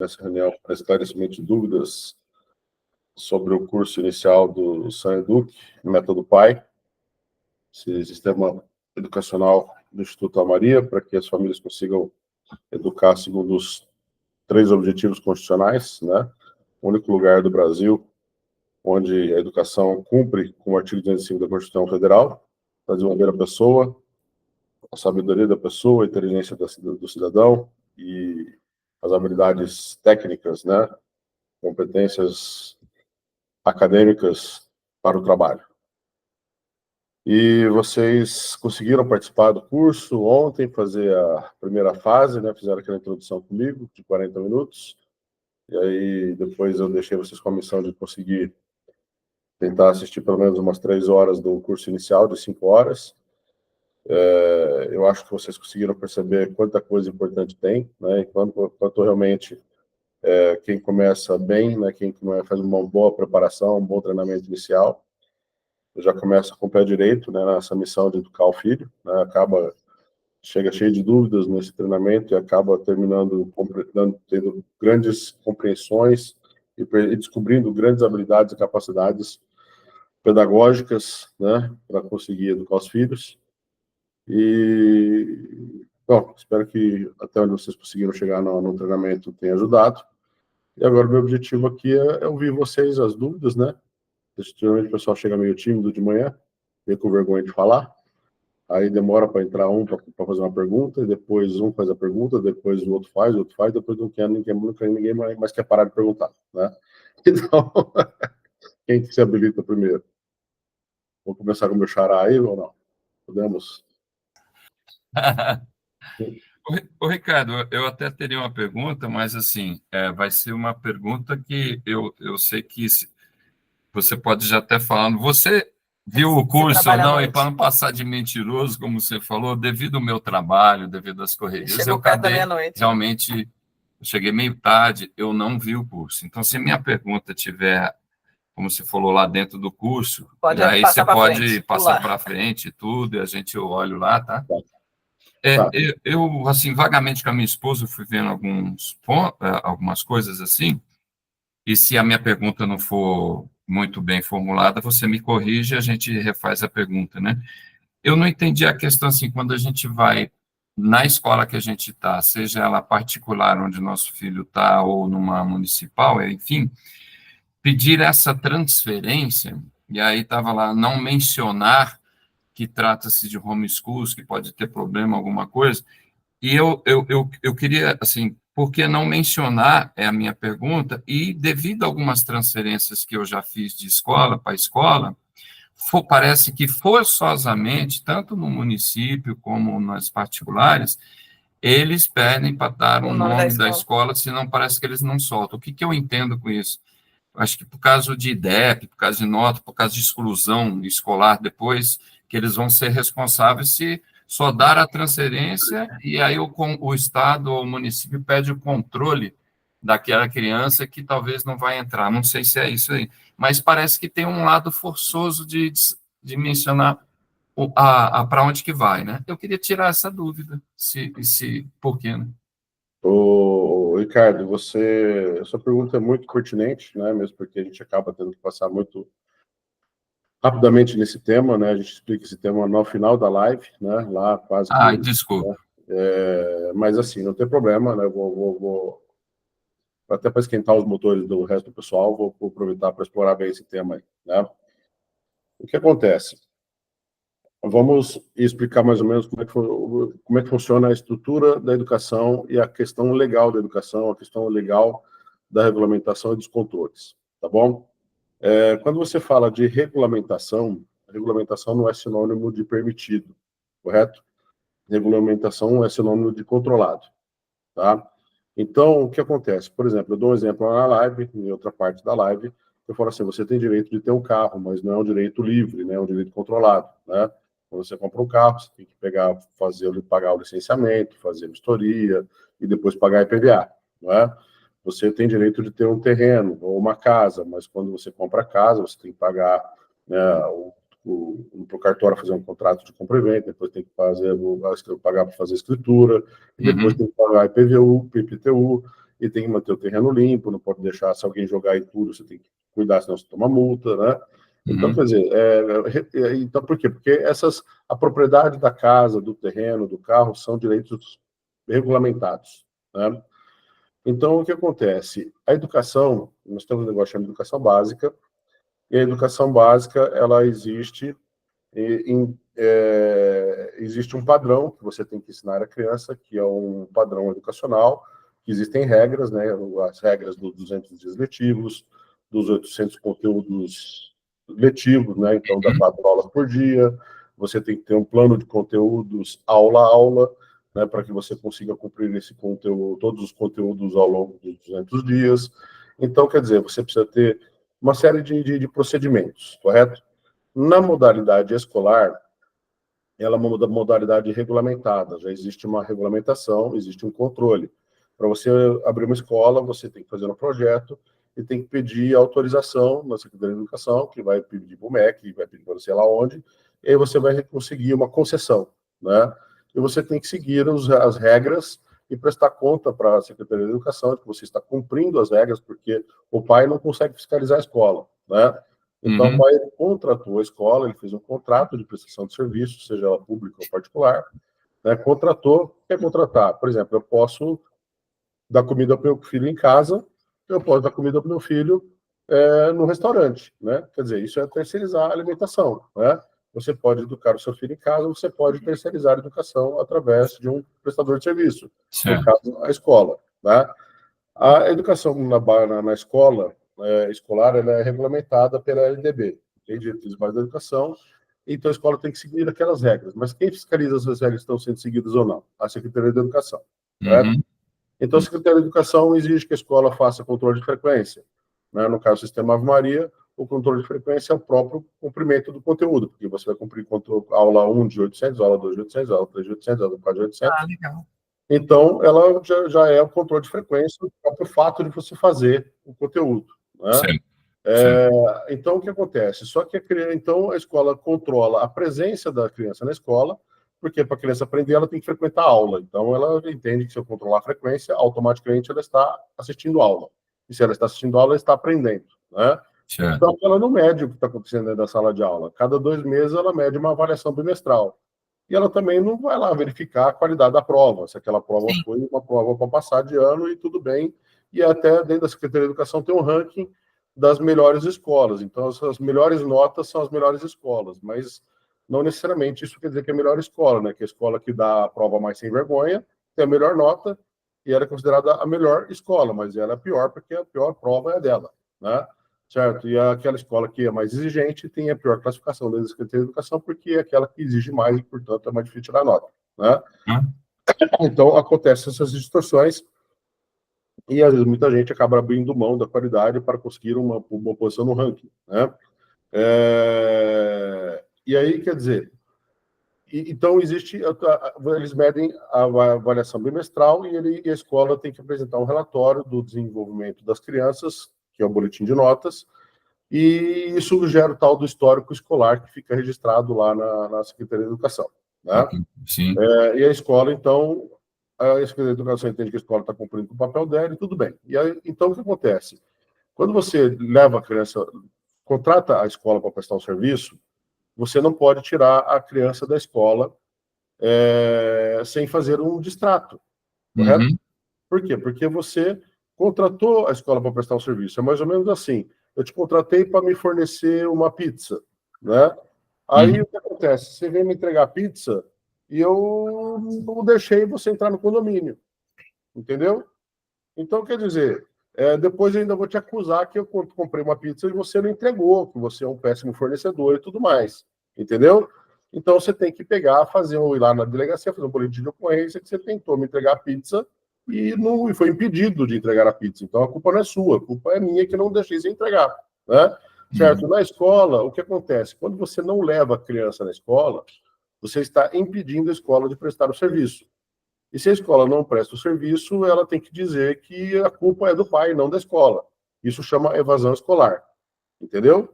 nessa reunião para esclarecimento de dúvidas sobre o curso inicial do SANEDUC, Método PAI, esse sistema educacional do Instituto Amaria, para que as famílias consigam educar segundo os 3 objetivos constitucionais, né? O único lugar do Brasil onde a educação cumpre com o artigo 205 da Constituição Federal, para desenvolver a pessoa, a sabedoria da pessoa, a inteligência do cidadão e as habilidades técnicas, né? Competências acadêmicas para o trabalho. E vocês conseguiram participar do curso ontem, fazer a primeira fase, né? Fizeram aquela introdução comigo, de 40 minutos. E aí, depois eu deixei vocês com a missão de conseguir tentar assistir pelo menos umas 3 horas do curso inicial, de 5 horas. Eu acho que vocês conseguiram perceber quanta coisa importante tem, né? Quanto realmente quem começa bem, né? Quem faz uma boa preparação, um bom treinamento inicial, já começa com o pé direito, né, nessa missão de educar o filho, né, chega cheio de dúvidas nesse treinamento e acaba terminando tendo grandes compreensões e descobrindo grandes habilidades e capacidades pedagógicas, né, para conseguir educar os filhos. E, bom, espero que até onde vocês conseguiram chegar no treinamento tenha ajudado. E agora o meu objetivo aqui é ouvir vocês, as dúvidas, né? Geralmente o pessoal chega meio tímido de manhã, meio com vergonha de falar, aí demora para entrar um para fazer uma pergunta, e depois um faz a pergunta, depois o outro faz, depois não quer, ninguém mais quer parar de perguntar, né? Então, quem que se habilita primeiro? Vou começar com o meu xará aí ou não? Podemos? Ô, Ricardo, eu até teria uma pergunta, mas assim, vai ser uma pergunta que eu sei que você pode já até falar. Você viu o curso ou não? E para não passar de mentiroso, como você falou, devido ao meu trabalho, devido às correrias, eu acabei realmente, eu cheguei meio tarde, eu não vi o curso. Então, se minha pergunta tiver, como você falou, lá dentro do curso, aí você pode passar para frente e tudo, e a gente olha lá, tá? Eu, assim, vagamente com a minha esposa, fui vendo algumas coisas assim, e se a minha pergunta não for muito bem formulada, você me corrige e a gente refaz a pergunta, né? Eu não entendi a questão assim, quando a gente vai na escola que a gente está, seja ela particular, onde nosso filho está, ou numa municipal, enfim, pedir essa transferência, e aí estava lá, não mencionar que trata-se de homeschools, que pode ter problema, alguma coisa, e eu queria, assim, por que não mencionar, é a minha pergunta, e devido a algumas transferências que eu já fiz de escola para escola, parece que forçosamente, tanto no município como nas particulares, eles pedem para dar o nome da escola, senão parece que eles não soltam. O que eu entendo com isso? Acho que por causa de IDEP, por causa de nota, por causa de exclusão escolar depois, que eles vão ser responsáveis se só dar a transferência e aí o Estado ou o município pede o controle daquela criança que talvez não vai entrar. Não sei se é isso aí. Mas parece que tem um lado forçoso de mencionar para onde que vai, né? Eu queria tirar essa dúvida, por quê, né? Ricardo, sua pergunta é muito pertinente, né? Mesmo porque a gente acaba tendo que passar muito rapidamente nesse tema, né? A gente explica esse tema no final da live, né? Lá quase que... desculpa. Né? Mas assim, não tem problema, né? Vou até para esquentar os motores do resto do pessoal, vou aproveitar para explorar bem esse tema aí, né? O que acontece? Vamos explicar mais ou menos como é que funciona a estrutura da educação e a questão legal da educação, a questão legal da regulamentação e dos controles, tá bom? Quando você fala de regulamentação, a regulamentação não é sinônimo de permitido, correto? Regulamentação é sinônimo de controlado, tá? Então, o que acontece? Por exemplo, eu dou um exemplo lá na live, em outra parte da live, eu falo assim, você tem direito de ter um carro, mas não é um direito livre, né? É um direito controlado, né? Quando você compra um carro, você tem que pagar o licenciamento, fazer a vistoria e depois pagar a IPVA, não é? Você tem direito de ter um terreno ou uma casa, mas quando você compra a casa, você tem que pagar, né, para o cartório fazer um contrato de compra e venda, depois tem que pagar para fazer a escritura, e depois tem que pagar IPVU, IPTU, e tem que manter o terreno limpo, não pode deixar, se alguém jogar entulho, você tem que cuidar, senão você toma multa, né? Então, quer dizer, então por quê? Porque a propriedade da casa, do terreno, do carro, são direitos regulamentados, né? Então, o que acontece? A educação, nós temos um negócio chamado educação básica, e a educação básica, ela existe, existe um padrão que você tem que ensinar a criança, que é um padrão educacional, que existem regras, né? As regras dos 200 dias letivos, dos 800 conteúdos letivos, né? Então, dá 4 aulas por dia, você tem que ter um plano de conteúdos aula a aula, né, para que você consiga cumprir esse conteúdo, todos os conteúdos ao longo dos 200 dias. Então, quer dizer, você precisa ter uma série de procedimentos, correto? Na modalidade escolar, ela é uma modalidade regulamentada, já existe uma regulamentação, existe um controle. Para você abrir uma escola, você tem que fazer um projeto e tem que pedir autorização na Secretaria de Educação, que vai pedir para o MEC, que vai pedir para sei lá onde, e aí você vai conseguir uma concessão, né? E você tem que seguir as regras e prestar conta para a Secretaria de Educação de que você está cumprindo as regras, porque o pai não consegue fiscalizar a escola, né? Então, o pai contratou a escola, ele fez um contrato de prestação de serviço, seja ela pública ou particular, né? Contratou, quer contratar? Por exemplo, eu posso dar comida para o meu filho em casa, eu posso dar comida para o meu filho no restaurante, né? Quer dizer, isso é terceirizar a alimentação, né? Você pode educar o seu filho em casa, você pode terceirizar a educação através de um prestador de serviço, no caso, a escola, né? A educação na escola escolar, ela é regulamentada pela LDB, Lei de Diretrizes Básicas da Educação, então a escola tem que seguir aquelas regras. Mas quem fiscaliza se as regras estão sendo seguidas ou não? A Secretaria de Educação, correto? Então, a Secretaria de Educação exige que a escola faça controle de frequência, né? No caso do Sistema Ave Maria, o controle de frequência é o próprio cumprimento do conteúdo, porque você vai cumprir aula 1 de 800, aula 2 de 800, aula 3 de 800, aula 4 de 800. Ah, legal. Então, ela já é o controle de frequência, o próprio fato de você fazer o conteúdo, né? Sim. Então, o que acontece? Só que então, a escola controla a presença da criança na escola, porque para a criança aprender, ela tem que frequentar a aula. Então, ela entende que se eu controlar a frequência, automaticamente ela está assistindo aula. E se ela está assistindo aula, ela está aprendendo, né? Certo. Então, ela não mede o que está acontecendo dentro da sala de aula. Cada 2 meses, ela mede uma avaliação bimestral. E ela também não vai lá verificar a qualidade da prova, se aquela prova foi uma prova para passar de ano e tudo bem. E até dentro da Secretaria de Educação tem um ranking das melhores escolas. Então, as melhores notas são as melhores escolas, mas não necessariamente isso quer dizer que é a melhor escola, né? Que a escola que dá a prova mais sem vergonha tem a melhor nota e ela é considerada a melhor escola, mas ela é pior porque a pior prova é a dela, né? Certo? E aquela escola que é mais exigente tem a pior classificação da Secretaria de Educação, porque é aquela que exige mais e, portanto, é mais difícil tirar nota, né? Então, acontecem essas distorções e, às vezes, muita gente acaba abrindo mão da qualidade para conseguir uma posição no ranking, né? E aí, quer dizer, então existe, eles medem a avaliação bimestral e a escola tem que apresentar um relatório do desenvolvimento das crianças, que é o boletim de notas, e isso gera o tal do histórico escolar que fica registrado lá na Secretaria de Educação, né? Sim. E a escola, então, a Secretaria de Educação entende que a escola está cumprindo o papel dela e tudo bem. E aí, então, o que acontece? Quando você leva a criança, contrata a escola para prestar um serviço, você não pode tirar a criança da escola sem fazer um distrato, correto? Por quê? Porque você contratou a escola para prestar um serviço. É mais ou menos assim. Eu te contratei para me fornecer uma pizza, né? Aí o que acontece? Você vem me entregar a pizza e eu não deixei você entrar no condomínio, entendeu? Então, quer dizer, depois eu ainda vou te acusar que eu comprei uma pizza e você não entregou, que você é um péssimo fornecedor e tudo mais, entendeu? Então, você tem que pegar, ir lá na delegacia, fazer um boletim de ocorrência que você tentou me entregar a pizza e não foi impedido de entregar a pizza. Então, a culpa não é sua, a culpa é minha que não deixei você entregar, né? Certo? Na escola, o que acontece? Quando você não leva a criança na escola, você está impedindo a escola de prestar o serviço. E se a escola não presta o serviço, ela tem que dizer que a culpa é do pai, não da escola. Isso chama evasão escolar. Entendeu?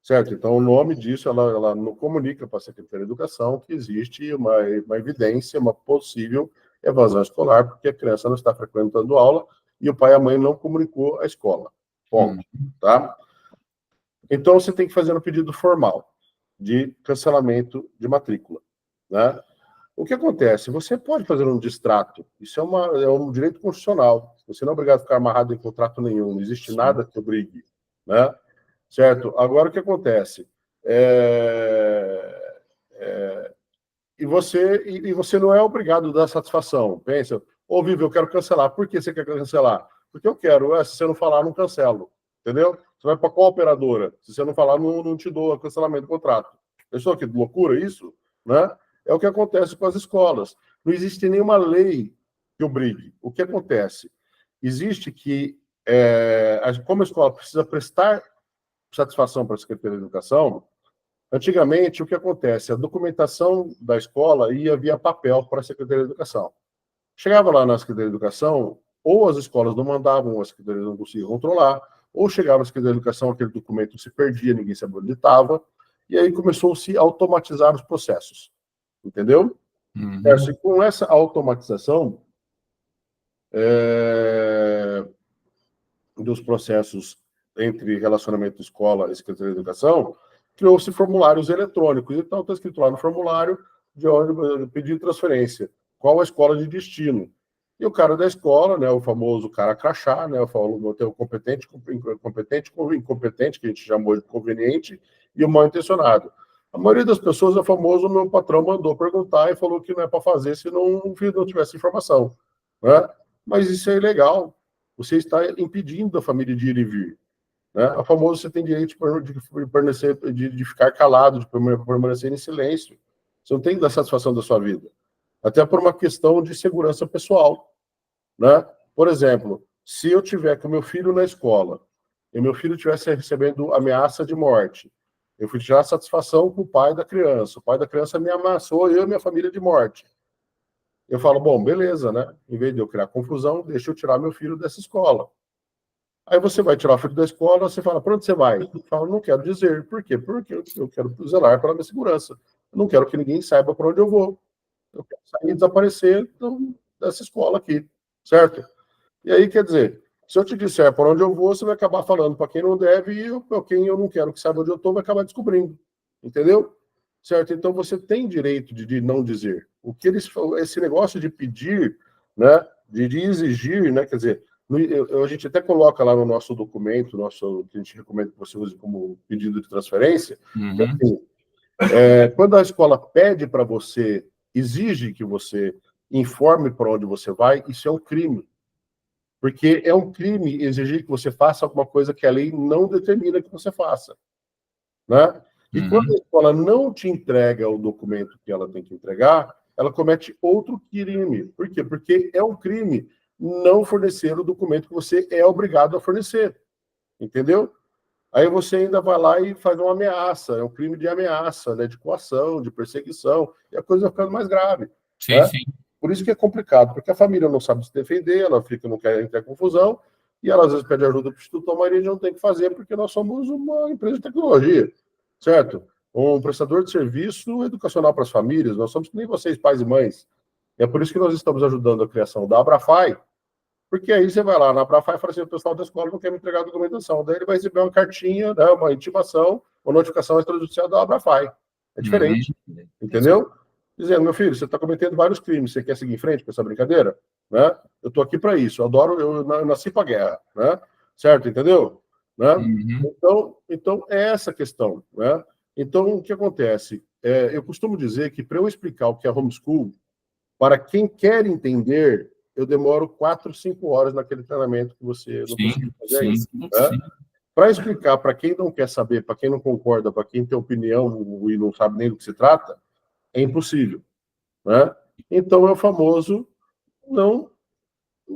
Certo? Então, o nome disso, ela não comunica para a Secretaria de Educação que existe uma evidência, uma possível evasão escolar, porque a criança não está frequentando aula e o pai e a mãe não comunicou à escola. Ponto. Tá? Então, você tem que fazer um pedido formal de cancelamento de matrícula. Né? O que acontece? Você pode fazer um distrato. Isso é um direito constitucional. Você não é obrigado a ficar amarrado em contrato nenhum. Não existe nada que obrigue. Né? Certo? Agora, o que acontece? E você não é obrigado a dar satisfação. Pensa, Vivi, eu quero cancelar. Por que você quer cancelar? Porque eu quero. Se você não falar, não cancelo. Entendeu? Você vai para qual operadora? Se você não falar, não te dou cancelamento do contrato. Pessoal, que loucura isso? Né? É o que acontece com as escolas. Não existe nenhuma lei que obrigue. O que acontece? Existe que, como a escola precisa prestar satisfação para a Secretaria de Educação, antigamente, o que acontece? A documentação da escola ia via papel para a Secretaria de Educação. Chegava lá na Secretaria de Educação, ou as escolas não mandavam, a Secretaria não conseguia controlar, ou chegava na Secretaria de Educação, aquele documento se perdia, ninguém sabia onde estava, e aí começou-se a automatizar os processos. Entendeu? E com essa automatização dos processos entre relacionamento escola e Secretaria de Educação, criou-se formulários eletrônicos. Então, está escrito lá no formulário de onde pedir transferência. Qual a escola de destino? E o cara da escola, né, o famoso cara crachá, né, o competente, incompetente, que a gente chamou de conveniente, e o mal intencionado. A maioria das pessoas é famoso, meu patrão mandou perguntar e falou que não é para fazer se o filho não tivesse informação. Né? Mas isso é ilegal. Você está impedindo a família de ir e vir. Né? A famoso, você tem direito de ficar calado, de permanecer em silêncio. Você não tem que dar satisfação da sua vida. Até por uma questão de segurança pessoal. Né? Por exemplo, se eu tiver com meu filho na escola e meu filho estivesse recebendo ameaça de morte, eu fui tirar satisfação com o pai da criança me ameaçou, eu e minha família, de morte. Eu falo, bom, beleza, né? Em vez de eu criar confusão, deixa eu tirar meu filho dessa escola. Aí você vai tirar o filho da escola, você fala, para onde você vai? Eu falo, não quero dizer. Por quê? Porque eu quero zelar pela minha segurança. Eu não quero que ninguém saiba para onde eu vou. Eu quero sair e desaparecer dessa escola aqui, certo? E aí, quer dizer, se eu te disser para onde eu vou, você vai acabar falando para quem não deve e para quem eu não quero que saiba onde eu estou, vai acabar descobrindo. Entendeu? Certo? Então, você tem direito de não dizer. O que esse negócio de pedir, né, de exigir, né, quer dizer, a gente até coloca lá no nosso documento, que a gente recomenda que você use como pedido de transferência, assim, quando a escola pede para você, exige que você informe para onde você vai, isso é um crime. Porque é um crime exigir que você faça alguma coisa que a lei não determina que você faça. Né? E quando a escola não te entrega o documento que ela tem que entregar, ela comete outro crime. Por quê? Porque é um crime não fornecer o documento que você é obrigado a fornecer. Entendeu? Aí você ainda vai lá e faz uma ameaça. É um crime de ameaça, né? De coação, de perseguição. E a coisa vai ficando mais grave. Sim, né? sim. Por isso que é complicado, porque a família não sabe se defender, ela não quer entrar em confusão, e ela às vezes pede ajuda para o Instituto Almaria, a gente não tem que fazer, porque nós somos uma empresa de tecnologia, certo? Um prestador de serviço educacional para as famílias, nós somos que nem vocês, pais e mães. É por isso que nós estamos ajudando a criação da Abrafai, porque aí você vai lá na Abrafai e fala assim, o pessoal da escola não quer me entregar a documentação, daí ele vai receber uma cartinha, né, uma intimação, uma notificação extrajudicial da Abrafai. É diferente, entendeu? Dizendo, meu filho, você está cometendo vários crimes, você quer seguir em frente com essa brincadeira? Né? Eu estou aqui para isso, eu nasci para guerra, né? Certo, entendeu? Né? Então, é essa a questão. Né? Então, o que acontece? Eu costumo dizer que para eu explicar o que é homeschool, para quem quer entender, eu demoro 4, 5 horas naquele treinamento que você não conseguiu fazer isso. Né? Para explicar para quem não quer saber, para quem não concorda, para quem tem opinião e não sabe nem do que se trata, é impossível. Né? Então é o famoso é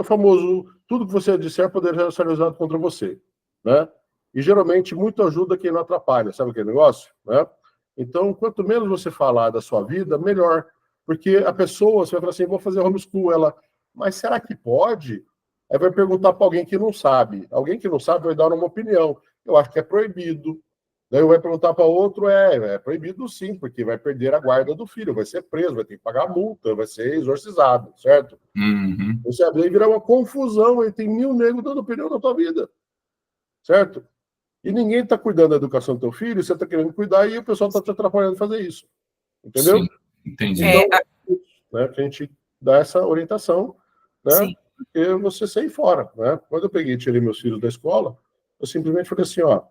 o famoso tudo que você disser poderá ser usado contra você. Né? E geralmente muito ajuda quem não atrapalha, sabe aquele negócio? Né? Então, quanto menos você falar da sua vida, melhor. Porque a pessoa, você vai falar assim, vou fazer homeschool, mas será que pode? Aí vai perguntar para alguém que não sabe. Alguém que não sabe vai dar uma opinião. Eu acho que é proibido. Daí vai perguntar para outro, é proibido sim, porque vai perder a guarda do filho, vai ser preso, vai ter que pagar multa, vai ser exorcizado, certo? Uhum. Você aí vira uma confusão, aí tem 1000 negros dando opinião na tua vida, certo? E ninguém está cuidando da educação do teu filho, você está querendo cuidar e o pessoal está te atrapalhando de fazer isso, entendeu? Sim, entendi. Então, né, que a gente dá essa orientação, né? Sim. Porque você sai fora, né? Quando eu peguei e tirei meus filhos da escola, eu simplesmente falei assim, ó,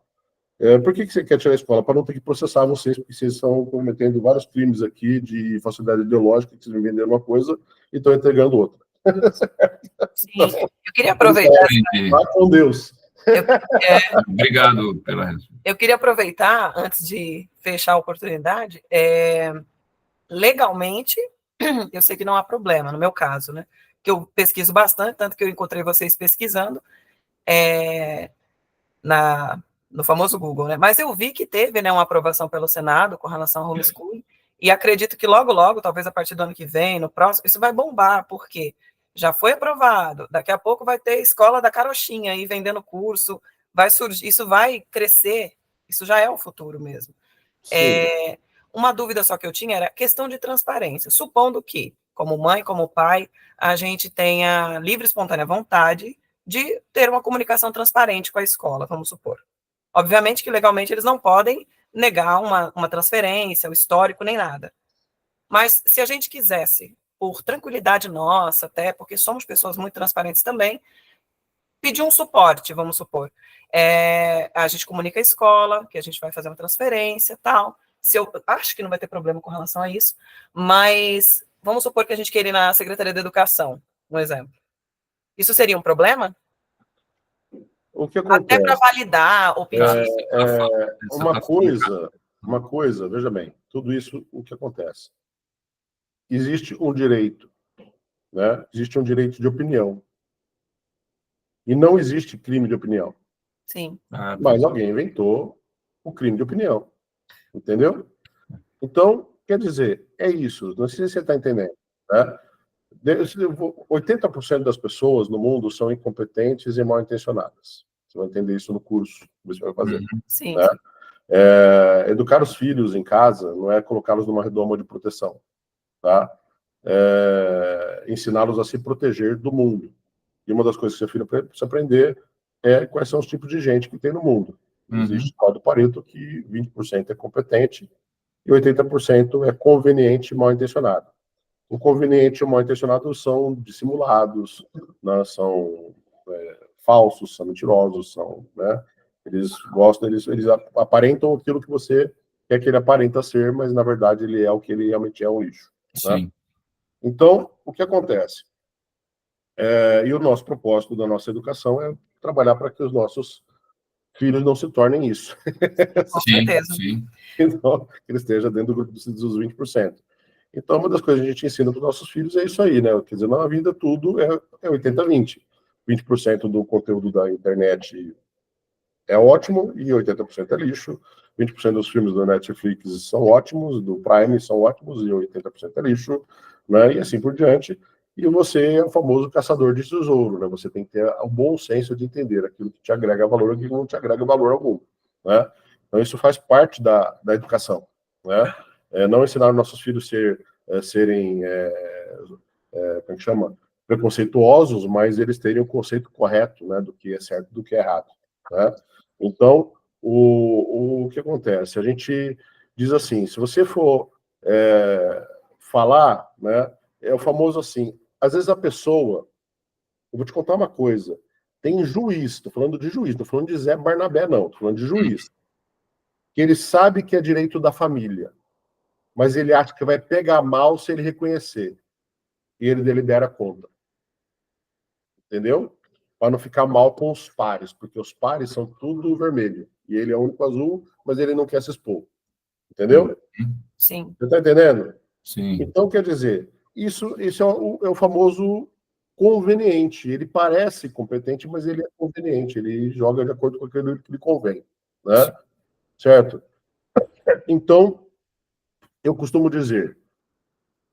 por que você quer tirar a escola? Para não ter que processar vocês, porque vocês estão cometendo vários crimes aqui de falsidade ideológica, que vocês me venderam uma coisa e estão entregando outra. Sim. Eu queria aproveitar... Vá com Deus. Obrigado pela resposta. Eu queria aproveitar, antes de fechar a oportunidade, legalmente, eu sei que não há problema, no meu caso, né? Que eu pesquiso bastante, tanto que eu encontrei vocês pesquisando no famoso Google, né? Mas eu vi que teve, né, uma aprovação pelo Senado com relação ao homeschooling, e acredito que logo, logo, talvez a partir do ano que vem, no próximo, isso vai bombar, porque já foi aprovado, daqui a pouco vai ter escola da carochinha aí vendendo curso, vai surgir, isso vai crescer, isso já é o futuro mesmo. Uma dúvida só que eu tinha era questão de transparência, supondo que, como mãe, como pai, a gente tenha livre e espontânea vontade de ter uma comunicação transparente com a escola, vamos supor. Obviamente que legalmente eles não podem negar uma transferência, o histórico, nem nada. Mas se a gente quisesse, por tranquilidade nossa, até porque somos pessoas muito transparentes também, pedir um suporte, vamos supor. A gente comunica a escola, que a gente vai fazer uma transferência, tal. Se eu acho que não vai ter problema com relação a isso, mas vamos supor que a gente queira ir na Secretaria da Educação, um exemplo. Isso seria um problema? O que acontece? Até para validar ou pedir. Uma coisa, veja bem, tudo isso, o que acontece? Existe um direito, né? Existe um direito de opinião. E não existe crime de opinião. Sim. Mas alguém inventou o crime de opinião. Entendeu? Então, quer dizer, é isso. Não sei se você está entendendo. Né? 80% das pessoas no mundo são incompetentes e mal intencionadas. Você vai entender isso no curso que você vai fazer. Sim. Né? Educar os filhos em casa não é colocá-los numa redoma de proteção. Tá? Ensiná-los a se proteger do mundo. E uma das coisas que seu filho precisa aprender é quais são os tipos de gente que tem no mundo. Existe o tal do Pareto, que 20% é competente e 80% é conveniente e mal intencionado. O conveniente e o mal intencionado são dissimulados, né, são falsos, são mentirosos, né, eles gostam, eles aparentam aquilo que você quer que ele aparenta ser, mas na verdade ele é o que ele realmente é, um lixo. Né? Sim. Então, o que acontece? E o nosso propósito da nossa educação é trabalhar para que os nossos filhos não se tornem isso. Com certeza. Sim. Então, que ele esteja dentro do grupo dos 20%. Então, uma das coisas que a gente ensina para os nossos filhos é isso aí, né? Quer dizer, na vida tudo é 80-20. 20% do conteúdo da internet é ótimo e 80% é lixo. 20% dos filmes da Netflix são ótimos, do Prime são ótimos e 80% é lixo, né? E assim por diante. E você é o famoso caçador de tesouro, né? Você tem que ter o bom senso de entender aquilo que te agrega valor e aquilo que não te agrega valor algum, né? Então isso faz parte da educação, né? Não ensinar nossos filhos serem, como é que chama? Preconceituosos, mas eles terem o conceito correto, né? Do que é certo e do que é errado, né? Então, o que acontece? A gente diz assim, se você for falar, né? É o famoso assim, às vezes a pessoa, eu vou te contar uma coisa, tem juiz, estou falando de juiz, não estou falando de Zé Barnabé, não, estou falando de juiz, que ele sabe que é direito da família, mas ele acha que vai pegar mal se ele reconhecer, e ele delibera contra. Entendeu? Para não ficar mal com os pares, porque os pares são tudo vermelho, e ele é o único azul, mas ele não quer se expor. Entendeu? Sim. Você está entendendo? Sim. Então, quer dizer, isso é o famoso conveniente. Ele parece competente, mas ele é conveniente. Ele joga de acordo com aquilo que lhe convém. Né? Certo? Então, eu costumo dizer,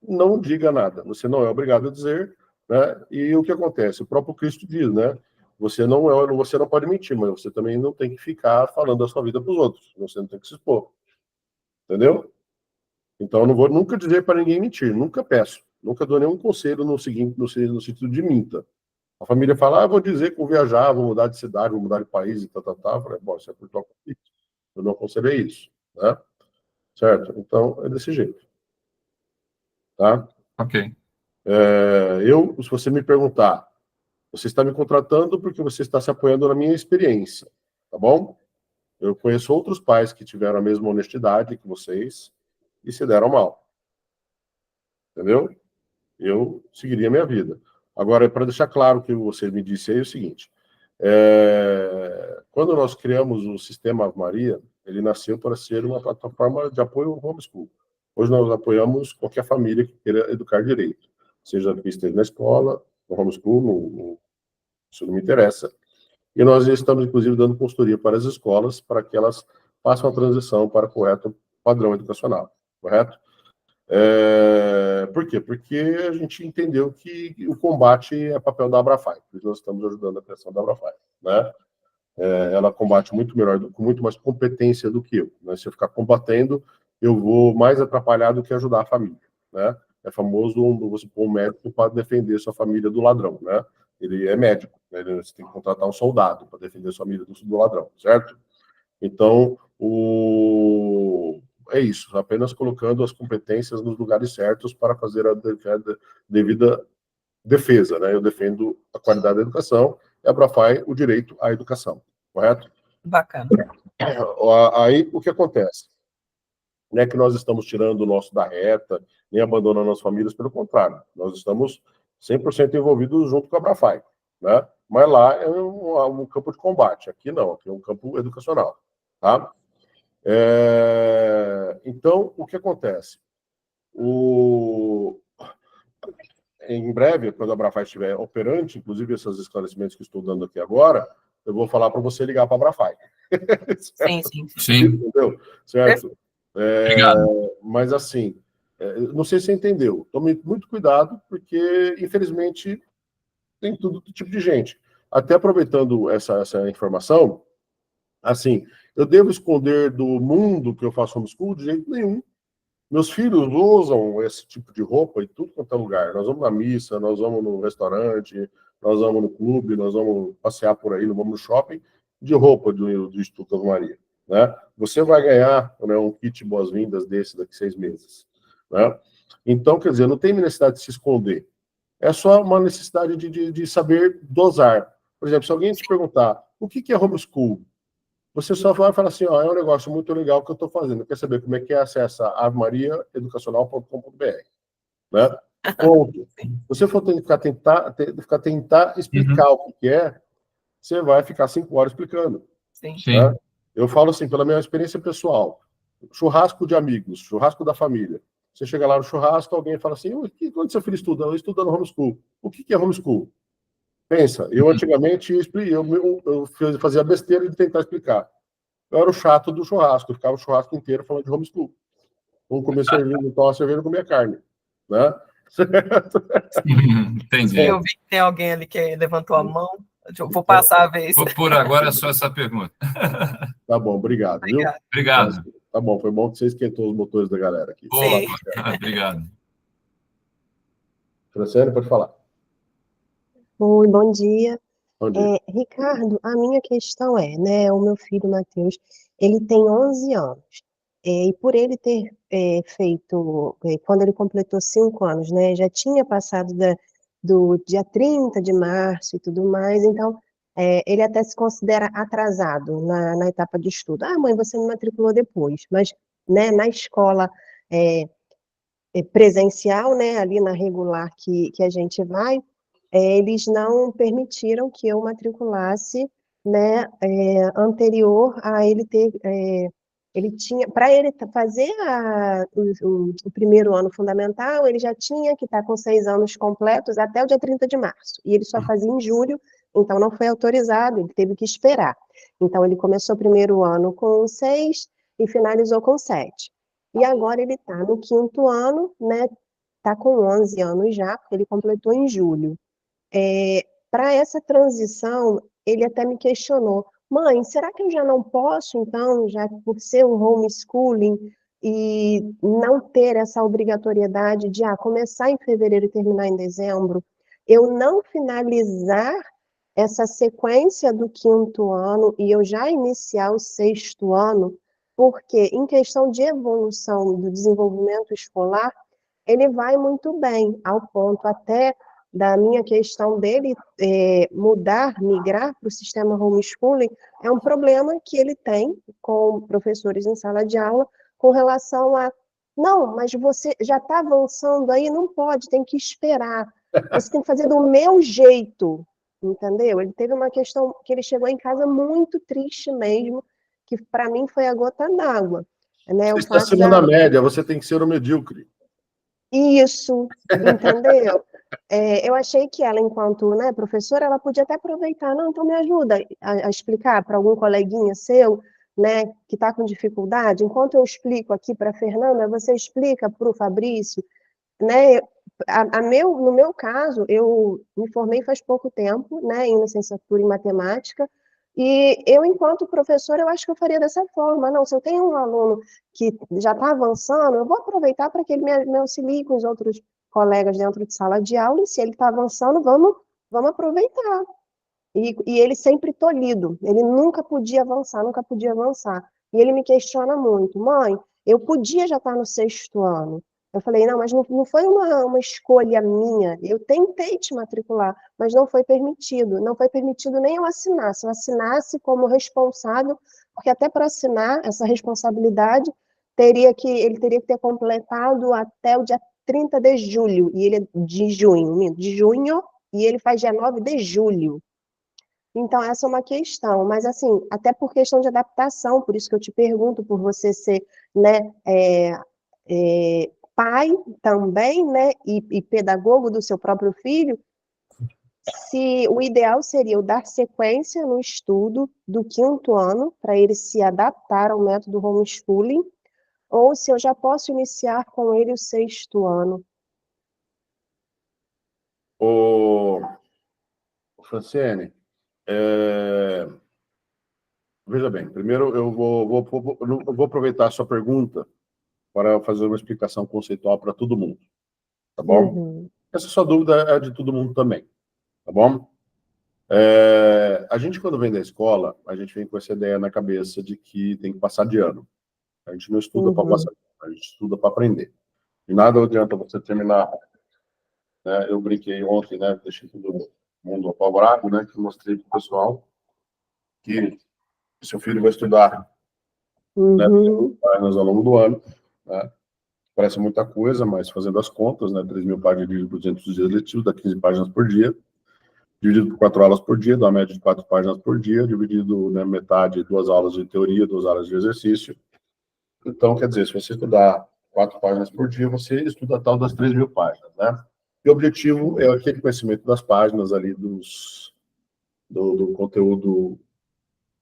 não diga nada. Você não é obrigado a dizer. Né? E o que acontece? O próprio Cristo diz, né? você não pode mentir, mas você também não tem que ficar falando da sua vida para os outros. Você não tem que se expor. Entendeu? Então, eu não vou nunca dizer para ninguém mentir, nunca peço. Nunca dou nenhum conselho no sentido de minta. A família fala, eu vou dizer que vou viajar, vou mudar de cidade, vou mudar de país e tal. Eu falei, bom, isso é por tua conta. Eu não aconselhei isso, né? Certo? Então, é desse jeito. Tá? Ok. Se você me perguntar, você está me contratando porque você está se apoiando na minha experiência, tá bom? Eu conheço outros pais que tiveram a mesma honestidade que vocês e se deram mal. Entendeu? Eu seguiria a minha vida. Agora, para deixar claro o que você me disse aí, é o seguinte: quando nós criamos o Sistema Ave Maria, ele nasceu para ser uma plataforma de apoio ao homeschool. Hoje nós apoiamos qualquer família que queira educar direito, seja que esteja na escola, no homeschool, isso não me interessa. E nós estamos, inclusive, dando consultoria para as escolas para que elas façam a transição para o correto padrão educacional, correto? Por quê? Porque a gente entendeu que o combate é papel da Abrafai, por isso nós estamos ajudando a criação da Abrafai, né? Ela combate muito melhor, com muito mais competência do que eu, né? Se eu ficar combatendo, eu vou mais atrapalhar do que ajudar a família, né? É famoso você pôr um médico para defender sua família do ladrão, né? Ele é médico, né? Você tem que contratar um soldado para defender sua família do ladrão, certo? Então, é isso, apenas colocando as competências nos lugares certos para fazer a devida defesa, né? Eu defendo a qualidade da educação e a Abrafai o direito à educação, correto? Bacana. Aí, o que acontece? Não é que nós estamos tirando o nosso da reta, nem abandonando as famílias, pelo contrário, nós estamos 100% envolvidos junto com a Abrafai, né? Mas lá é um campo de combate, aqui não, aqui é um campo educacional, tá? Então, o que acontece? Em breve, quando a Abrafai estiver operante, inclusive esses esclarecimentos que estou dando aqui agora, eu vou falar para você ligar para a Abrafai. Sim. Entendeu? Certo? Obrigado. Mas assim, não sei se você entendeu. Tome muito cuidado, porque, infelizmente, tem todo tipo de gente. Até aproveitando essa informação, assim, eu devo esconder do mundo que eu faço homeschool? De jeito nenhum. Meus filhos usam esse tipo de roupa em tudo quanto é lugar. Nós vamos na missa, nós vamos no restaurante, nós vamos no clube, nós vamos passear por aí, nós vamos no shopping, de roupa do Instituto Ave Maria, né? Você vai ganhar, né, um kit boas-vindas desse daqui a 6 meses, né? Então, quer dizer, não tem necessidade de se esconder. É só uma necessidade de saber dosar. Por exemplo, se alguém te perguntar o que é homeschool, você só vai falar assim, ó, é um negócio muito legal que eu estou fazendo. Quer saber como é que é? Acessa avemariaeducacional.com.br, né? Ponto. Você for tentar explicar o que é, você vai ficar 5 horas explicando. Sim. Né? Eu falo assim, pela minha experiência pessoal, churrasco de amigos, churrasco da família. Você chega lá no churrasco, alguém fala assim, onde seu filho estuda? Eu estudo no homeschool. O que é homeschool? Pensa, eu antigamente eu fazia besteira de tentar explicar. Eu era o chato do churrasco, eu ficava o churrasco inteiro falando de homeschool. Um comia cerveja, então a cerveja comia carne. Né? Entendi. Eu vi que tem alguém ali que levantou a mão. Eu vou passar a vez. Por agora é só essa pergunta. Tá bom, obrigado, viu? Obrigado. Tá bom, foi bom que você esquentou os motores da galera aqui. Sim. Obrigado. Franciane, pode falar. Oi, bom dia. Bom dia. Ricardo, a minha questão é, né, o meu filho Matheus, ele tem 11 anos, e por ele ter feito, quando ele completou 5 anos, né, já tinha passado do dia 30 de março e tudo mais, então ele até se considera atrasado na etapa de estudo. Ah, mãe, você me matriculou depois, mas, né, na escola presencial, né, ali na regular que a gente vai, eles não permitiram que eu matriculasse, né, anterior a ele ter, ele tinha, para ele fazer o primeiro ano fundamental, ele já tinha que estar com 6 anos completos até o dia 30 de março, e ele só fazia em julho, então não foi autorizado, ele teve que esperar. Então ele começou o primeiro ano com 6 e finalizou com 7. E agora ele está no 5º ano, né, está com 11 anos já, porque ele completou em julho. Para essa transição, ele até me questionou, mãe, será que eu já não posso, então, já por ser um homeschooling, e não ter essa obrigatoriedade de começar em fevereiro e terminar em dezembro, eu não finalizar essa sequência do 5º ano e eu já iniciar o 6º ano, porque em questão de evolução do desenvolvimento escolar, ele vai muito bem, ao ponto até da minha questão dele mudar, migrar para o sistema homeschooling, é um problema que ele tem com professores em sala de aula, com relação a, não, mas você já está avançando aí, não pode, tem que esperar, você tem que fazer do meu jeito, entendeu? Ele teve uma questão que ele chegou em casa muito triste mesmo, que para mim foi a gota d'água. Né? Você está acima da média, você tem que ser o medíocre. Isso, entendeu? Eu achei que ela, enquanto professora, ela podia até aproveitar, não, então me ajuda a explicar para algum coleguinha seu, né, que está com dificuldade, enquanto eu explico aqui para a Fernanda, você explica para o Fabrício, né, no meu caso, eu me formei faz pouco tempo, né, em licenciatura em matemática, e eu, enquanto professora, eu acho que eu faria dessa forma, não, se eu tenho um aluno que já está avançando, eu vou aproveitar para que ele me auxilie com os outros colegas dentro de sala de aula, e se ele está avançando, vamos aproveitar. E ele sempre tolhido, ele nunca podia avançar, nunca podia avançar. E ele me questiona muito, mãe, eu podia já estar no 6º ano. Eu falei, não, mas não foi uma escolha minha, eu tentei te matricular, mas não foi permitido nem eu assinar, se eu assinasse como responsável, porque até para assinar essa responsabilidade, ele teria que ter completado até o dia 30 de julho, e ele é de junho, e ele faz dia 9 de julho. Então, essa é uma questão, mas assim, até por questão de adaptação, por isso que eu te pergunto, por você ser, né, pai também, né, e pedagogo do seu próprio filho, se o ideal seria eu dar sequência no estudo do 5º ano, para ele se adaptar ao método homeschooling, ou se eu já posso iniciar com ele o 6º ano. Franciane, veja bem, primeiro eu vou aproveitar a sua pergunta para fazer uma explicação conceitual para todo mundo, tá bom? Uhum. Essa sua dúvida é de todo mundo também, tá bom? A gente, quando vem da escola, a gente vem com essa ideia na cabeça de que tem que passar de ano. A gente não estuda para passar de ano, a gente estuda para aprender. E nada adianta você terminar, né? Eu brinquei ontem, né? Deixei todo mundo apavorado, né? Que mostrei para o pessoal que seu filho vai estudar, né, páginas ao longo do ano, né? Parece muita coisa, mas fazendo as contas, né? 3.000 páginas dividido por 200 dias letivos, dá 15 páginas por dia, dividido por 4 aulas por dia, dá uma média de 4 páginas por dia, dividido, né, metade, 2 aulas de teoria, 2 aulas de exercício. Então, quer dizer, se você estudar 4 páginas por dia, você estuda a tal das 3.000 páginas, né? E o objetivo é aquele conhecimento das páginas ali, do conteúdo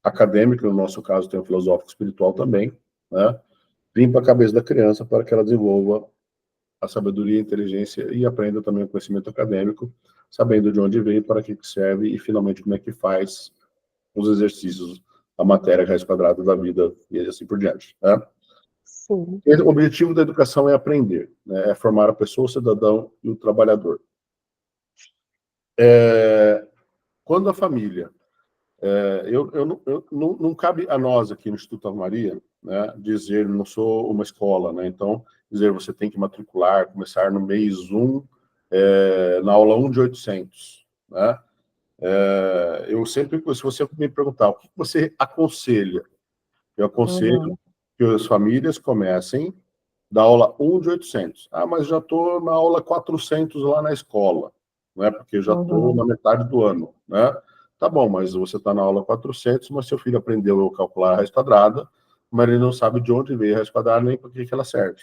acadêmico, no nosso caso tem o filosófico espiritual também, né? Limpa a cabeça da criança para que ela desenvolva a sabedoria, a inteligência e aprenda também o conhecimento acadêmico, sabendo de onde veio, para que serve e finalmente como é que faz os exercícios, a matéria, raiz quadrada da vida e assim por diante, né? Sim. O objetivo da educação é aprender, né? É formar a pessoa, o cidadão e o trabalhador. Quando a família não cabe a nós aqui no Instituto Ave Maria, né, dizer, não sou uma escola, né, então, dizer você tem que matricular, começar no mês 1, na aula 1 de 800, né? Eu sempre, se você me perguntar, o que você aconselha? Eu aconselho que as famílias comecem da aula 1 de 800. Ah, mas já estou na aula 400 lá na escola, né? Porque já estou na metade do ano, né? Tá bom, mas você está na aula 400, mas seu filho aprendeu a calcular a raiz quadrada, mas ele não sabe de onde veio a raiz quadrada nem para que ela serve,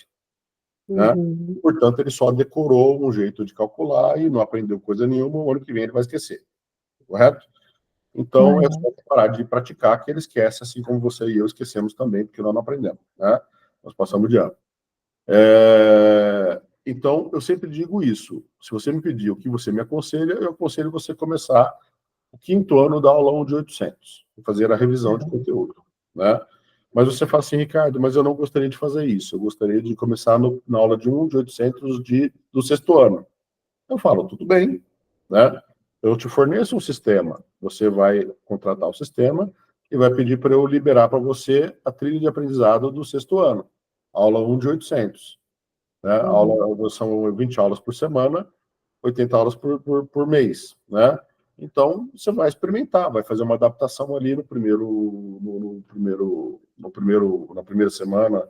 né? Portanto, ele só decorou um jeito de calcular e não aprendeu coisa nenhuma, o ano que vem ele vai esquecer, correto? Então, é só parar de praticar que ele esquece, assim como você e eu esquecemos também, porque nós não aprendemos, né? Nós passamos de ano. Então, eu sempre digo isso. Se você me pedir o que você me aconselha, eu aconselho você começar o 5º ano da aula 1 de 800, fazer a revisão de conteúdo, né? Mas você fala assim, Ricardo, mas eu não gostaria de fazer isso, eu gostaria de começar na aula de 1 de 800 do 6º ano. Eu falo, tudo bem, né? Eu te forneço um sistema, você vai contratar o sistema e vai pedir para eu liberar para você a trilha de aprendizado do 6º ano, aula 1 de 800. Né? São 20 aulas por semana, 80 aulas por mês, né? Então, você vai experimentar, vai fazer uma adaptação ali na primeira semana,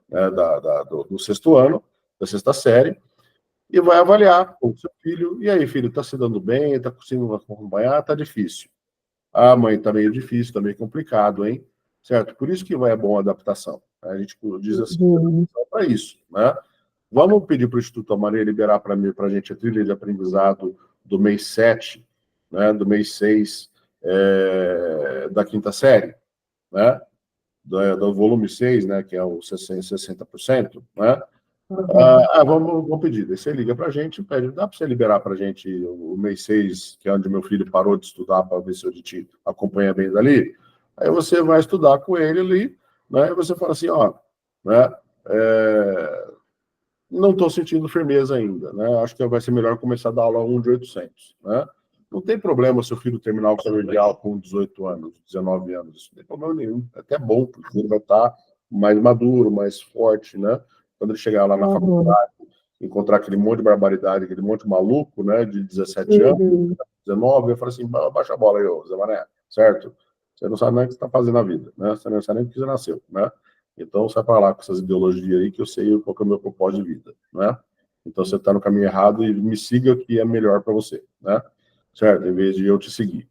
né, do 6º ano, da 6ª série, e vai avaliar com o seu filho. E aí, filho, está se dando bem? Está conseguindo acompanhar? Está difícil. Ah, mãe, está meio difícil, está meio complicado, hein? Certo? Por isso que vai a boa adaptação. A gente diz assim, para isso, né? Vamos pedir para o Instituto Maria liberar para a gente a trilha de aprendizado do mês 7, né, do mês 6, da 5ª série, né, do volume 6, né, que é o 60%, né? Vamos pedir. Daí você liga para a gente, pede, dá para você liberar para a gente o mês 6, que é onde meu filho parou de estudar, para ver se a gente acompanha bem dali. Aí você vai estudar com ele ali, né, e você fala assim, ó, né, não estou sentindo firmeza ainda, né? Acho que vai ser melhor começar a dar aula 1 de 800, né? Não tem problema se o filho terminar o colegial com 18 anos, 19 anos, isso não tem problema nenhum. É até bom, porque ele vai estar mais maduro, mais forte, né? Quando ele chegar lá na faculdade, encontrar aquele monte de barbaridade, aquele monte de maluco, né, de 17 anos, 19, eu falo assim, baixa a bola aí, ô Zé Mané, certo? Você não sabe nem o que você está fazendo na vida, né? Você não sabe nem o que você nasceu, né? Então, sai para lá com essas ideologias aí, que eu sei qual que é o meu propósito de vida, né? Então, você está no caminho errado e me siga que é melhor para você, né? Certo? Em vez de eu te seguir,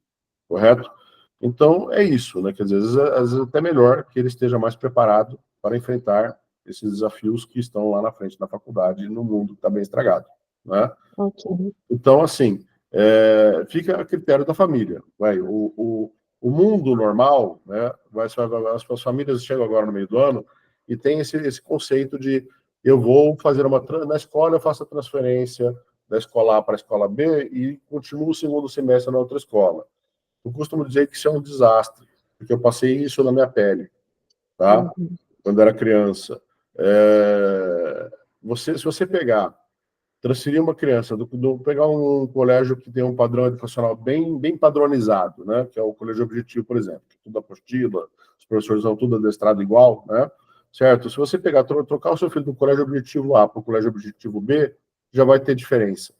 correto? Então, é isso, né? Quer dizer, às vezes é até melhor que ele esteja mais preparado para enfrentar esses desafios que estão lá na frente da faculdade e no mundo que está bem estragado, né? Ok. Então, assim, fica a critério da família. O mundo normal, né, as famílias chegam agora no meio do ano e tem esse conceito de eu vou fazer na escola, eu faço a transferência da escola A para a escola B e continuo o 2º semestre na outra escola. Eu costumo dizer que isso é um desastre, porque eu passei isso na minha pele, tá? Quando era criança. Se você transferir uma criança, pegar um colégio que tem um padrão educacional bem padronizado, né, que é o Colégio Objetivo, por exemplo, que tudo apostila, os professores são tudo adestrado igual, né, certo? Se você trocar o seu filho do Colégio Objetivo A para o Colégio Objetivo B, já vai ter diferença,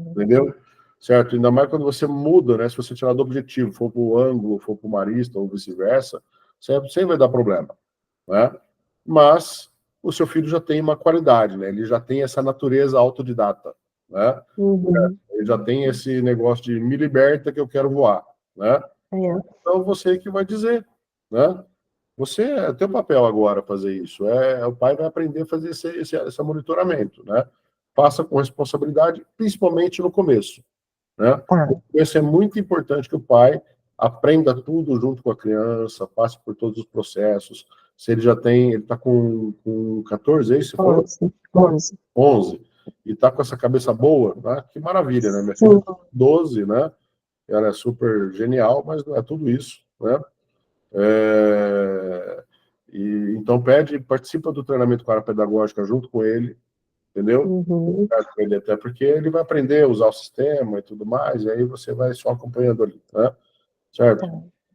entendeu? Certo? Ainda mais quando você muda, né, se você tirar do Objetivo, for para o Ângulo, for para o Marista, ou vice-versa, sempre vai dar problema, né? Mas o seu filho já tem uma qualidade, né? Ele já tem essa natureza autodidata, né? Ele já tem esse negócio de me liberta que eu quero voar, né? Então você que vai dizer, né? Você é teu papel agora fazer isso. O pai vai aprender a fazer esse monitoramento, né? Faça com responsabilidade, principalmente no começo, né? No começo é muito importante que o pai aprenda tudo junto com a criança, passe por todos os processos. Se ele está com 14, é isso? Você falou? 11. E está com essa cabeça boa, né? Que maravilha, né? Minha filha tem 12, né? Ela é super genial, mas não é tudo isso, né? Então participa do treinamento com a área pedagógica junto com ele, entendeu? Até porque ele vai aprender a usar o sistema e tudo mais, e aí você vai só acompanhando ali, né? Certo?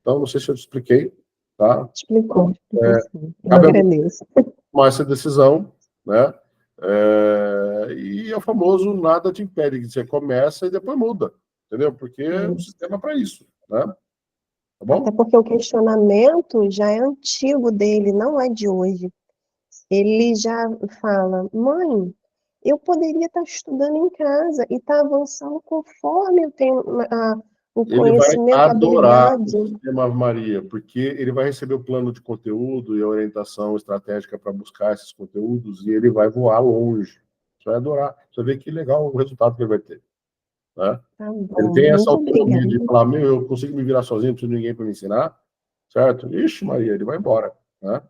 Então, não sei se eu te expliquei, tá? Explicou. Eu agradeço. Tomar essa decisão, né? E é o famoso nada te impede, que você começa e depois muda, entendeu? Porque o sistema é para isso, né? Tá bom? Até porque o questionamento já é antigo dele, não é de hoje. Ele já fala, mãe, eu poderia estar estudando em casa e estar avançando conforme eu tenho o Ele vai conhecimento, a adorar habilidade. o sistema Ave Maria, porque ele vai receber o plano de conteúdo e a orientação estratégica para buscar esses conteúdos e ele vai voar longe. Você vai adorar. Você vê que legal o resultado que ele vai ter, né? Tá bom, Ele tem essa muito autonomia de obrigada. falar, eu consigo me virar sozinho, não preciso de ninguém para me ensinar, certo? Ixi, Maria, ele vai embora, né?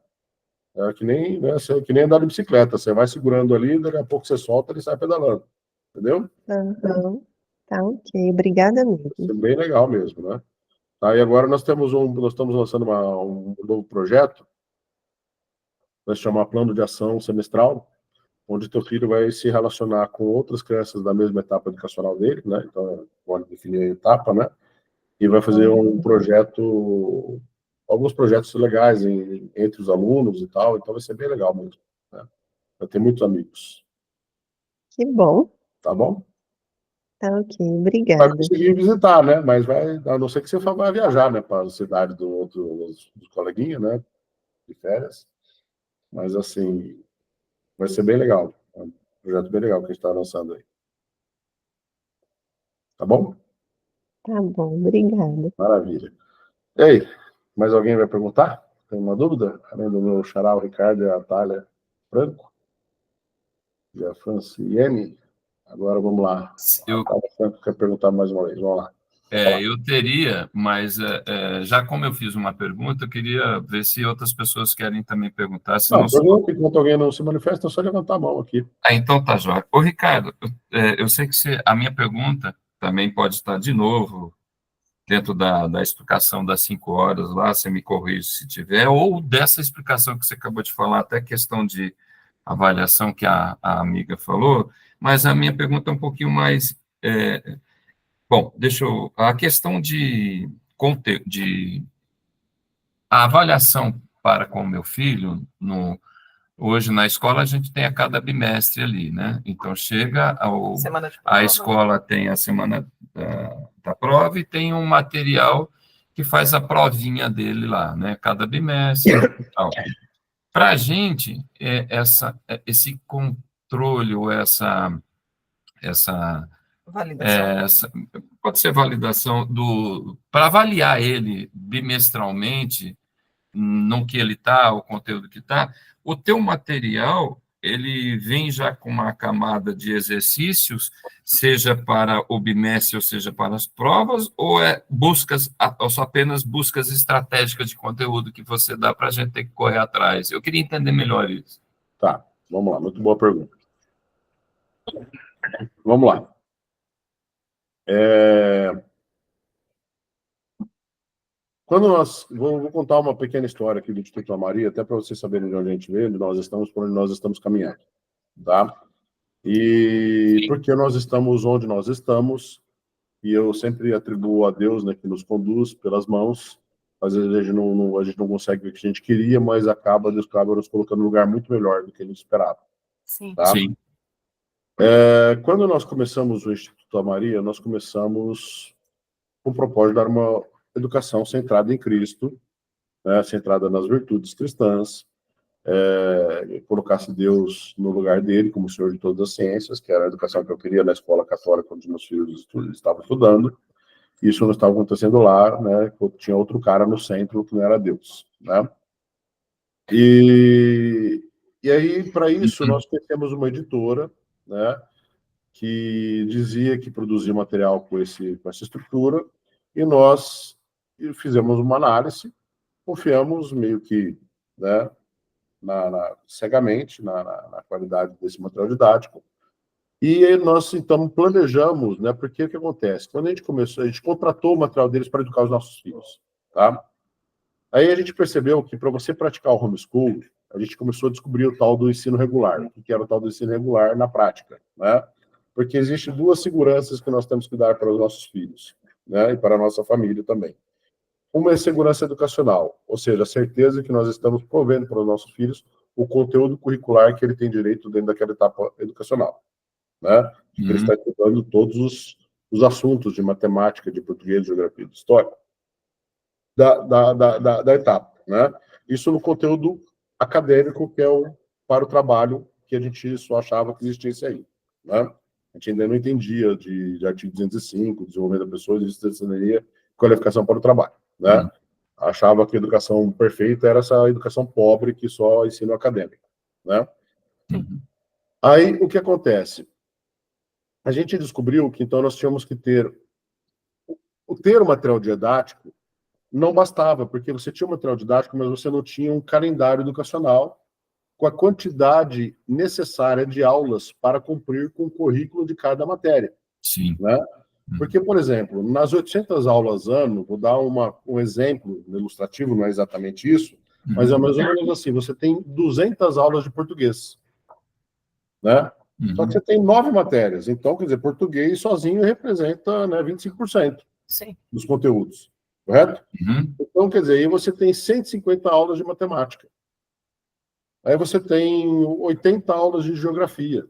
É que nem, né, que nem andar de bicicleta, você vai segurando ali, daqui a pouco você solta, ele sai pedalando, entendeu? Tá Tá ok, obrigada mesmo. Isso é bem legal mesmo, né? Aí agora nós estamos lançando um novo projeto, vai se chamar Plano de Ação Semestral, onde teu filho vai se relacionar com outras crianças da mesma etapa educacional dele, né? Então, pode definir a etapa, né? E vai fazer um projeto, alguns projetos legais entre os alunos e tal, então vai ser bem legal mesmo, né? Vai ter muitos amigos, Que bom. tá bom? Tá ok, Vai obrigada. conseguir visitar, né? Mas vai, a não ser que você vá viajar, né? Para a cidade dos coleguinhas, né? De férias. Mas, assim, vai ser bem legal. É um projeto bem legal que a gente está lançando aí. Tá bom? Tá bom, obrigada. Maravilha. E aí, mais alguém vai perguntar? Tem uma dúvida? Além do meu xará, o Ricardo e a Thalia Franco e a Franciene. Agora vamos lá. A Eu, Thalia Franco quer perguntar mais uma vez. Vamos lá. Vou falar. eu teria, mas já como eu fiz uma pergunta, eu queria ver se outras pessoas querem também perguntar, se não Não, só. pergunta, enquanto alguém não se manifesta, é só levantar a mão aqui. Ah, então tá, Joia. Ô, Ricardo, eu sei que a minha pergunta também pode estar de novo dentro da explicação das 5 horas lá, você me corrige se tiver, ou dessa explicação que você acabou de falar, até questão de avaliação que a amiga falou, mas a minha pergunta é um pouquinho mais. Bom, deixa eu. A questão de a avaliação para com o meu filho, hoje na escola a gente tem a cada bimestre ali, né? Então chega Semana de a prova. escola tem a semana da prova e tem um material que faz a provinha dele lá, né? Cada bimestre. Para a gente, esse controle ou essa Validação. pode ser validação para avaliar ele bimestralmente no que ele está, o conteúdo que está, o teu material ele vem já com uma camada de exercícios, seja para o bimestre ou seja para as provas, ou ou só apenas buscas estratégicas de conteúdo que você dá para a gente ter que correr atrás? Eu queria entender melhor isso. Tá, vamos lá. Muito boa pergunta. Vamos lá. Vou contar uma pequena história aqui do Instituto Maria, até para vocês saberem de onde a gente veio, onde nós estamos, por onde nós estamos caminhando, tá? E por que nós estamos onde nós estamos, e eu sempre atribuo a Deus, né, que nos conduz pelas mãos. Às vezes a gente não consegue ver o que a gente queria, mas Deus acaba nos colocando num lugar muito melhor do que a gente esperava. Sim. Tá? Sim. Quando nós começamos o Instituto Maria, nós começamos com o propósito de dar uma educação centrada em Cristo, né, centrada nas virtudes cristãs, colocasse Deus no lugar dele como Senhor de todas as ciências, que era a educação que eu queria na escola católica onde meus filhos estavam estudando. Isso não estava acontecendo lá, né? Tinha outro cara no centro que não era Deus, né? E aí, para isso, nós temos uma editora, né? Que dizia que produzia material com essa estrutura, e nós fizemos uma análise, confiamos meio que, né? Cegamente na qualidade desse material didático. E aí nós, então, planejamos, né? Porque o que acontece? Quando a gente começou, a gente contratou o material deles para educar os nossos filhos, tá? Aí a gente percebeu que para você praticar o homeschool, a gente começou a descobrir o tal do ensino regular. O que era o tal do ensino regular na prática, né? Porque existem duas seguranças que nós temos que dar para os nossos filhos, né? E para a nossa família também. Uma é segurança educacional, ou seja, a certeza que nós estamos provendo para os nossos filhos o conteúdo curricular que ele tem direito dentro daquela etapa educacional, né? Que ele está estudando todos os assuntos de matemática, de português, de geografia, de história da etapa, né? Isso no conteúdo acadêmico, que é para o trabalho, que a gente só achava que existisse aí, né? A gente ainda não entendia de artigo 205, desenvolvimento da pessoa, de cidadania, qualificação para o trabalho, né? Achava que a educação perfeita era essa educação pobre que só ensino acadêmico, né? Aí, o que acontece? A gente descobriu que, então, nós tínhamos que ter o material didático não bastava, porque você tinha um material didático, mas você não tinha um calendário educacional com a quantidade necessária de aulas para cumprir com o currículo de cada matéria. Sim. Né? Porque, por exemplo, nas 800 aulas ano, vou dar um exemplo ilustrativo, não é exatamente isso, mas é mais ou menos assim, você tem 200 aulas de português, né? Só que você tem 9 matérias, então, quer dizer, português sozinho representa, né, 25% Sim. dos conteúdos, correto? Então, quer dizer, aí você tem 150 aulas de matemática. Aí você tem 80 aulas de geografia,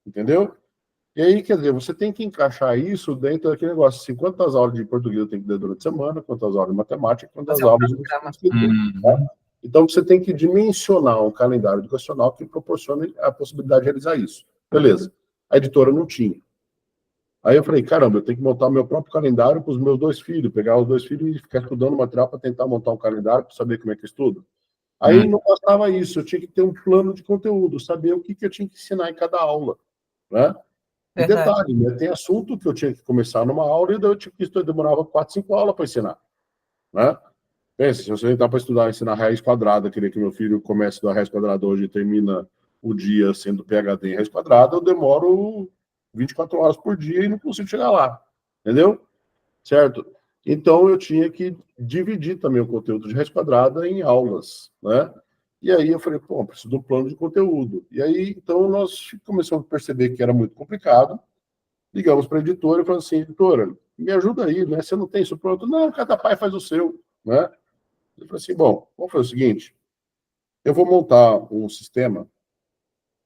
entendeu? E aí, quer dizer, você tem que encaixar isso dentro daquele negócio, assim, quantas aulas de português eu tenho que dar durante a semana, quantas aulas de matemática, quantas aulas de escritura, tá? Então, você tem que dimensionar um calendário educacional que proporcione a possibilidade de realizar isso. Beleza. A editora não tinha. Aí eu falei, caramba, eu tenho que montar o meu próprio calendário para os meus 2 filhos, pegar os 2 filhos e ficar estudando material para tentar montar um calendário para saber como é que eu estudo. Aí não bastava isso, eu tinha que ter um plano de conteúdo, saber o que eu tinha que ensinar em cada aula, né? E detalhe, né, tem assunto que eu tinha que começar numa aula e daí eu demorava 4, 5 aulas para ensinar, né? Pensa, se você entrar para estudar, ensinar raiz quadrada, querer que meu filho comece da raiz quadrada hoje e termina o dia sendo PhD em raiz quadrada, eu demoro 24 horas por dia e não consigo chegar lá, entendeu? Certo? Então, eu tinha que dividir também o conteúdo de raiz quadrada em aulas, né? E aí eu falei, pô, preciso de um plano de conteúdo. E aí, então, nós começamos a perceber que era muito complicado, ligamos para a editora e falamos assim, editora, me ajuda aí, né? Você não tem isso pronto? Não, cada pai faz o seu, né? Eu falei assim, bom, vamos fazer o seguinte, eu vou montar um sistema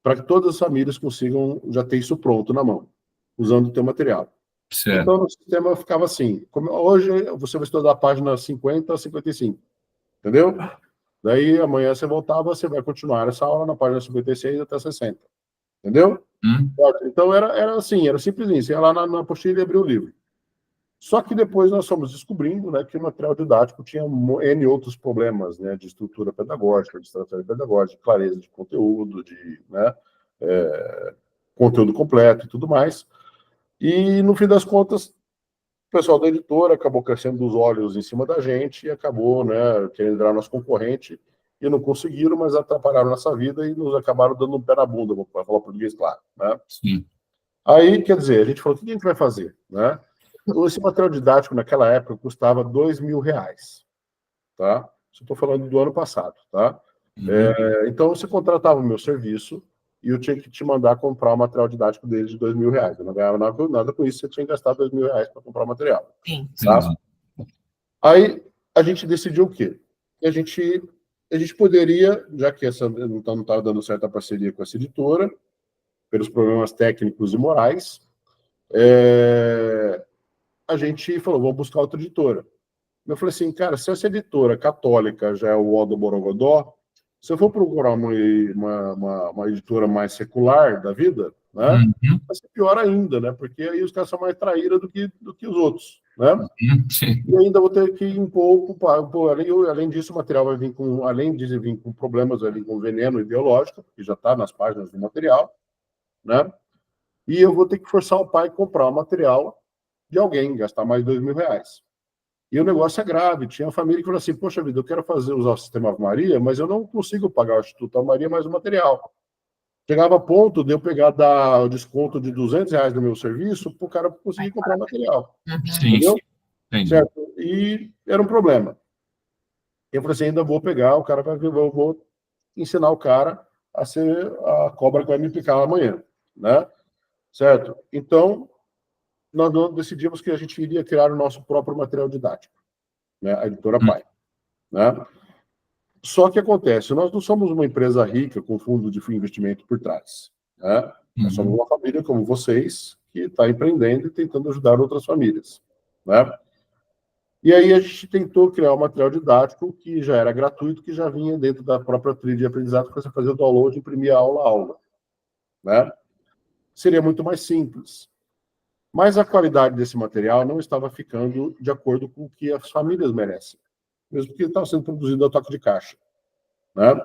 para que todas as famílias consigam já ter isso pronto na mão, usando o teu material. Certo. Então, no sistema ficava assim, hoje você vai estudar a página 50 a 55, entendeu? Daí, amanhã você voltava, você vai continuar essa aula na página 56 até 60, entendeu? Então, era assim, era simplesinho, você ia lá na apostila e abria o livro. Só que depois nós fomos descobrindo, né, que o material didático tinha N outros problemas, né, de estrutura pedagógica, de estratégia pedagógica, de clareza de conteúdo, de, né, conteúdo completo e tudo mais. E, no fim das contas, o pessoal da editora acabou crescendo os olhos em cima da gente e acabou, né, querendo virar nosso concorrente e não conseguiram, mas atrapalharam nossa vida e nos acabaram dando um pé na bunda, para falar português, claro, né? Sim. Aí, quer dizer, a gente falou, o que a gente vai fazer, né? Esse material didático, naquela época, custava R$2.000, tá? Isso eu estou falando do ano passado, tá? Então, você contratava o meu serviço e eu tinha que te mandar comprar o material didático deles de R$2.000. Eu não ganhava nada com isso, você tinha que gastar R$2.000 para comprar o material. Sim. Tá? Aí, a gente decidiu o quê? A gente poderia, já que essa não estava dando certa parceria com essa editora, pelos problemas técnicos e morais, a gente falou, vamos buscar outra editora. Eu falei assim, cara, se essa editora católica já é o Odo Borogodó, se eu for procurar uma editora mais secular da vida, né, vai ser pior ainda, né, porque aí os caras são mais traíra do que os outros, né? E ainda vou ter que impor, além disso, o material vai vir com, além de vir com problemas, vai vir com veneno ideológico, que já está nas páginas do material, né? E eu vou ter que forçar o pai a comprar o material de alguém, gastar mais R$2.000. E o negócio é grave. Tinha uma família que falou assim, poxa vida, eu quero usar o sistema Ave Maria, mas eu não consigo pagar o Instituto Ave Maria mais o material. Chegava a ponto de eu dar o desconto de R$200 do meu serviço para o cara conseguir comprar o material. Entendeu? Certo? E era um problema. Eu falei assim, ainda vou pegar, o cara eu vou ensinar o cara a ser a cobra que vai me picar amanhã, né? Certo? Então, nós decidimos que a gente iria criar o nosso próprio material didático, né? A editora Pai, né? Só que acontece, nós não somos uma empresa rica com fundo de investimento por trás, né? Nós somos uma família como vocês que está empreendendo e tentando ajudar outras famílias, né? E aí a gente tentou criar um material didático que já era gratuito, que já vinha dentro da própria trilha de aprendizado, para você fazer o download e imprimir a aula, né? Seria muito mais simples. Mas a qualidade desse material não estava ficando de acordo com o que as famílias merecem, mesmo porque estava sendo produzido a toque de caixa, né?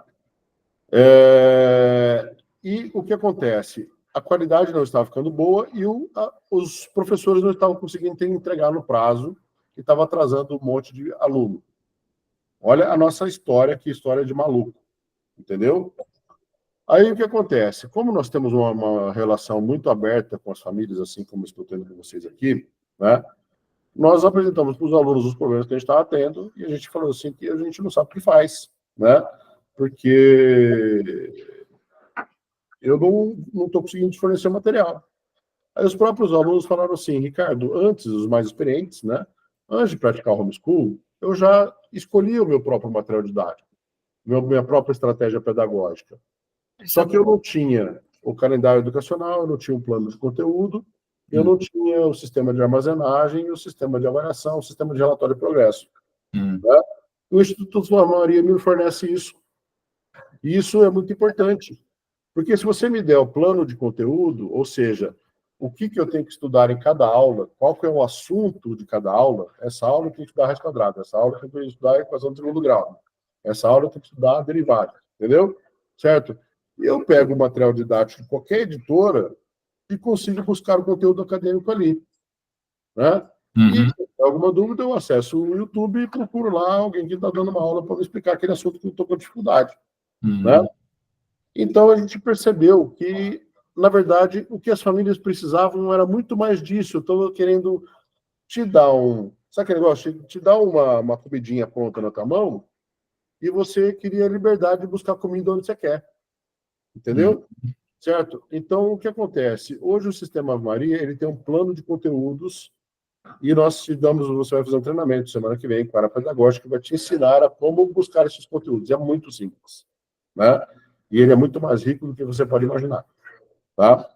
E o que acontece? A qualidade não estava ficando boa e os professores não estavam conseguindo entregar no prazo e estava atrasando um monte de aluno. Olha a nossa história, que história de maluco, entendeu? Aí o que acontece? Como nós temos uma relação muito aberta com as famílias, assim como estou tendo com vocês aqui, né? Nós apresentamos para os alunos os problemas que a gente estava tendo e a gente falou assim que a gente não sabe o que faz, né? Porque eu não estou conseguindo te fornecer material. Aí os próprios alunos falaram assim, Ricardo, antes, os mais experientes, né? Antes de praticar o homeschool, eu já escolhi o meu próprio material didático, minha própria estratégia pedagógica. Só que eu não tinha o calendário educacional, eu não tinha um plano de conteúdo, eu não tinha o sistema de armazenagem, o sistema de avaliação, o sistema de relatório de progresso. Né? O Instituto Santa Maria me fornece isso. E isso é muito importante. Porque se você me der o plano de conteúdo, ou seja, o que eu tenho que estudar em cada aula, qual que é o assunto de cada aula, essa aula eu tenho que estudar raiz quadrada, essa aula eu tenho que estudar equação de segundo grau, essa aula eu tenho que estudar derivada, entendeu? Certo? Eu pego o material didático de qualquer editora e consigo buscar o conteúdo acadêmico ali. Né? E, se tem alguma dúvida, eu acesso o YouTube e procuro lá alguém que está dando uma aula para me explicar aquele assunto que eu estou com dificuldade. Né? Então, a gente percebeu que, na verdade, o que as famílias precisavam era muito mais disso. Eu estou querendo te dar sabe aquele negócio? Te dar uma comidinha pronta na tua mão e você queria a liberdade de buscar comida onde você quer. Entendeu? Certo? Então, o que acontece? Hoje, o Sistema Ave Maria, ele tem um plano de conteúdos e nós te damos, você vai fazer um treinamento semana que vem com a área pedagógica que vai te ensinar a como buscar esses conteúdos. É muito simples. Né? E ele é muito mais rico do que você pode imaginar. Tá?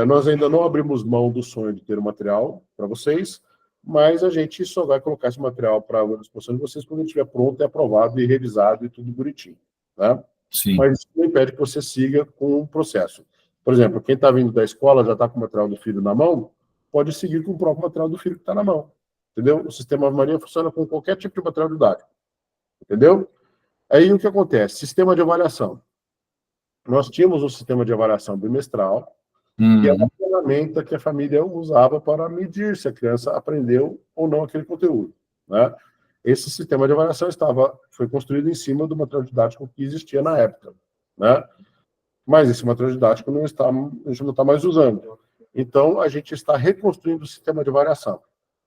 Nós ainda não abrimos mão do sonho de ter o material para vocês, mas a gente só vai colocar esse material para a disposição de vocês quando ele estiver pronto, aprovado e revisado e tudo bonitinho. Tá? Sim. Mas isso não impede que você siga com o processo. Por exemplo, quem está vindo da escola, já está com o material do filho na mão, pode seguir com o próprio material do filho que está na mão. Entendeu? O Sistema Ave Maria funciona com qualquer tipo de material didático. Entendeu? Aí o que acontece? Sistema de avaliação. Nós tínhamos um sistema de avaliação bimestral, que é uma ferramenta que a família usava para medir se a criança aprendeu ou não aquele conteúdo. Né? Esse sistema de avaliação foi construído em cima do material didático que existia na época. Né? Mas esse material didático a gente não está mais usando. Então, a gente está reconstruindo o sistema de avaliação.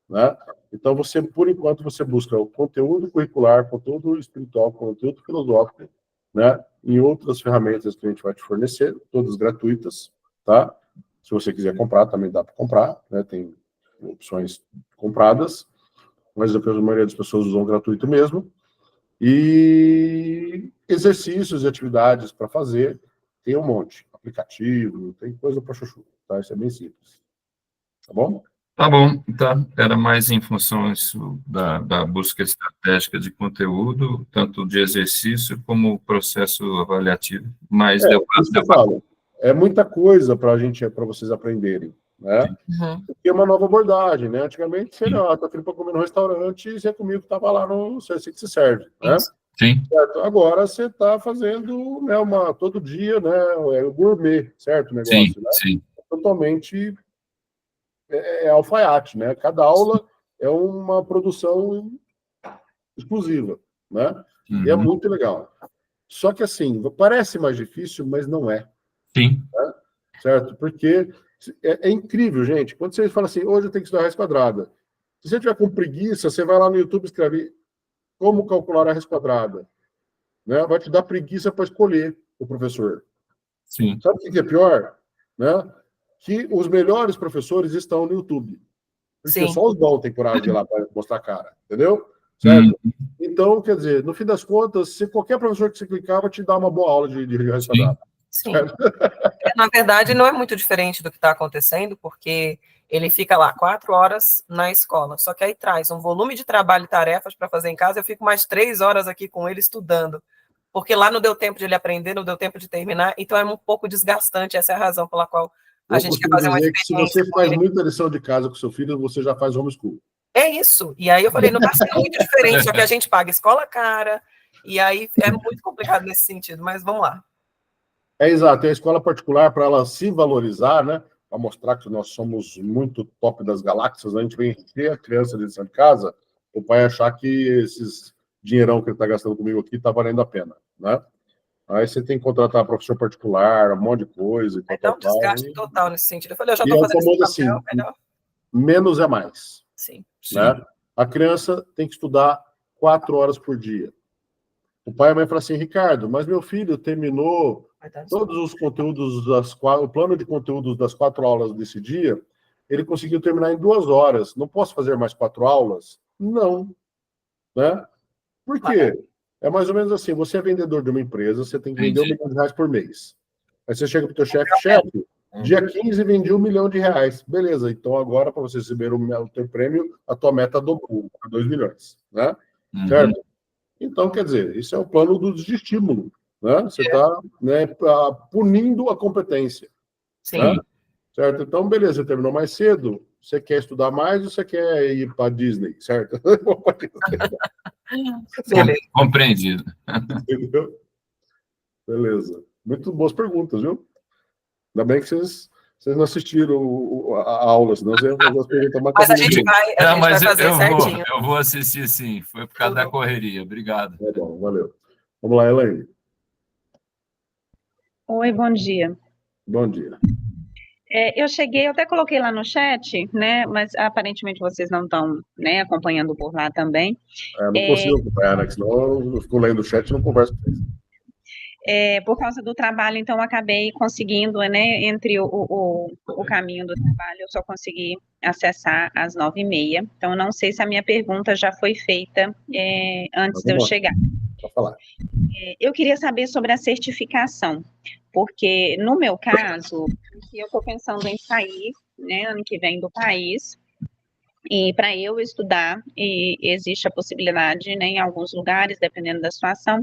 Né? Então, por enquanto, você busca o conteúdo curricular, conteúdo espiritual, conteúdo filosófico, né? Em outras ferramentas que a gente vai te fornecer, todas gratuitas, tá? Se você quiser comprar, também dá para comprar, né? Tem opções compradas, mas a maioria das pessoas usam gratuito mesmo. E exercícios e atividades para fazer, tem um monte. Aplicativo, tem coisa para chuchu, tá? Isso é bem simples. Tá bom? Tá bom, tá. Era mais em função da busca estratégica de conteúdo, tanto de exercício como o processo avaliativo. Mas é muita coisa para vocês aprenderem, né? Porque é uma nova abordagem, né? Antigamente, sei lá, tô querendo para comer no restaurante e você comia o que estava lá, não sei se você serve, né? Sim. Certo? Agora você está fazendo, né, todo dia, né? É o gourmet, certo? O negócio, Sim, né? sim. Totalmente alfaiate, né? Cada aula é uma produção exclusiva, né? E é muito legal. Só que, assim, parece mais difícil, mas não é. Sim. Né? Certo? Porque é incrível, gente. Quando você fala assim, hoje eu tenho que estudar raiz quadrada. Se você tiver com preguiça, você vai lá no YouTube e escreve como calcular a raiz quadrada. Né? Vai te dar preguiça para escolher o professor. Sim. Sabe o que é pior? Né? Que os melhores professores estão no YouTube. Porque só os bons têm coragem de ir lá para mostrar a cara. Entendeu? Certo? Então, quer dizer, no fim das contas, se qualquer professor que você clicar vai te dar uma boa aula de raiz quadrada. Sim. Na verdade, não é muito diferente do que está acontecendo, porque ele fica lá 4 horas na escola, só que aí traz um volume de trabalho e tarefas para fazer em casa, eu fico mais 3 horas aqui com ele estudando, porque lá não deu tempo de ele aprender, não deu tempo de terminar, então é um pouco desgastante, essa é a razão pela qual a gente quer fazer uma experiência. Se você faz muita lição de casa com seu filho, você já faz homeschool. É isso, e aí eu falei, não está sendo muito diferente, só que a gente paga escola cara, e aí é muito complicado nesse sentido, mas vamos lá. É exato, é a escola particular para ela se valorizar, né? Para mostrar que nós somos muito top das galáxias, a gente vem ter a criança de lição de casa, o pai achar que esses dinheirão que ele está gastando comigo aqui está valendo a pena, né? Aí você tem que contratar professor particular, um monte de coisa. Dá um desgaste total nesse sentido. Eu falei, eu já estou fazendo esse papel, melhor. menos é mais. Sim. Né? A criança tem que estudar 4 horas por dia. O pai e a mãe falam assim, Ricardo, mas meu filho terminou todos os conteúdos, o plano de conteúdos das 4 aulas desse dia, ele conseguiu terminar em 2 horas. Não posso fazer mais 4 aulas? Não. Né? Por quê? É mais ou menos assim, você é vendedor de uma empresa, você tem que vender R$1 milhão por mês. Aí você chega para o teu chefe, dia 15 vendi R$1 milhão. Beleza, então agora para você receber o teu prêmio, a tua meta dobrou para 2 milhões. Né? Certo? Então, quer dizer, isso é o plano de estímulo. Né? Você está, né, punindo a competência. Sim. Né? Certo? Então, beleza, você terminou mais cedo, você quer estudar mais ou você quer ir para Disney, certo? Beleza. Compreendido. Entendeu? Beleza. Muito boas perguntas, viu? Ainda bem que vocês não assistiram a aula, senão você ia fazer as perguntas mais Mas a gente vai fazer certinho. Eu vou assistir sim, foi por causa da correria. Obrigado. Tá bom, valeu. Vamos lá, Elaine. Oi, bom dia. Bom dia. Eu cheguei, eu até coloquei lá no chat, né? Mas aparentemente vocês não estão, né, acompanhando por lá também. Não consigo acompanhar, né? Senão eu fico lendo o chat e não converso com vocês. Por causa do trabalho, então, eu acabei conseguindo, né, entre o caminho do trabalho, eu só consegui acessar às 9h30. Então, eu não sei se a minha pergunta já foi feita antes de eu chegar. Pode falar. Eu queria saber sobre a certificação, porque, no meu caso, eu estou pensando em sair, né, ano que vem do país, e para eu estudar, e existe a possibilidade, né, em alguns lugares, dependendo da situação,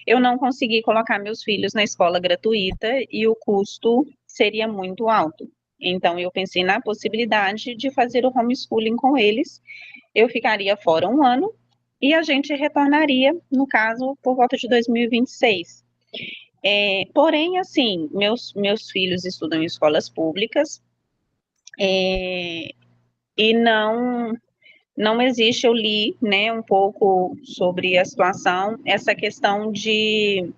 eu não consegui colocar meus filhos na escola gratuita e o custo seria muito alto. Então, eu pensei na possibilidade de fazer o homeschooling com eles. Eu ficaria fora um ano e a gente retornaria, no caso, por volta de 2026. Porém, assim, meus filhos estudam em escolas públicas e não existe, eu li, né, um pouco sobre a situação, essa questão de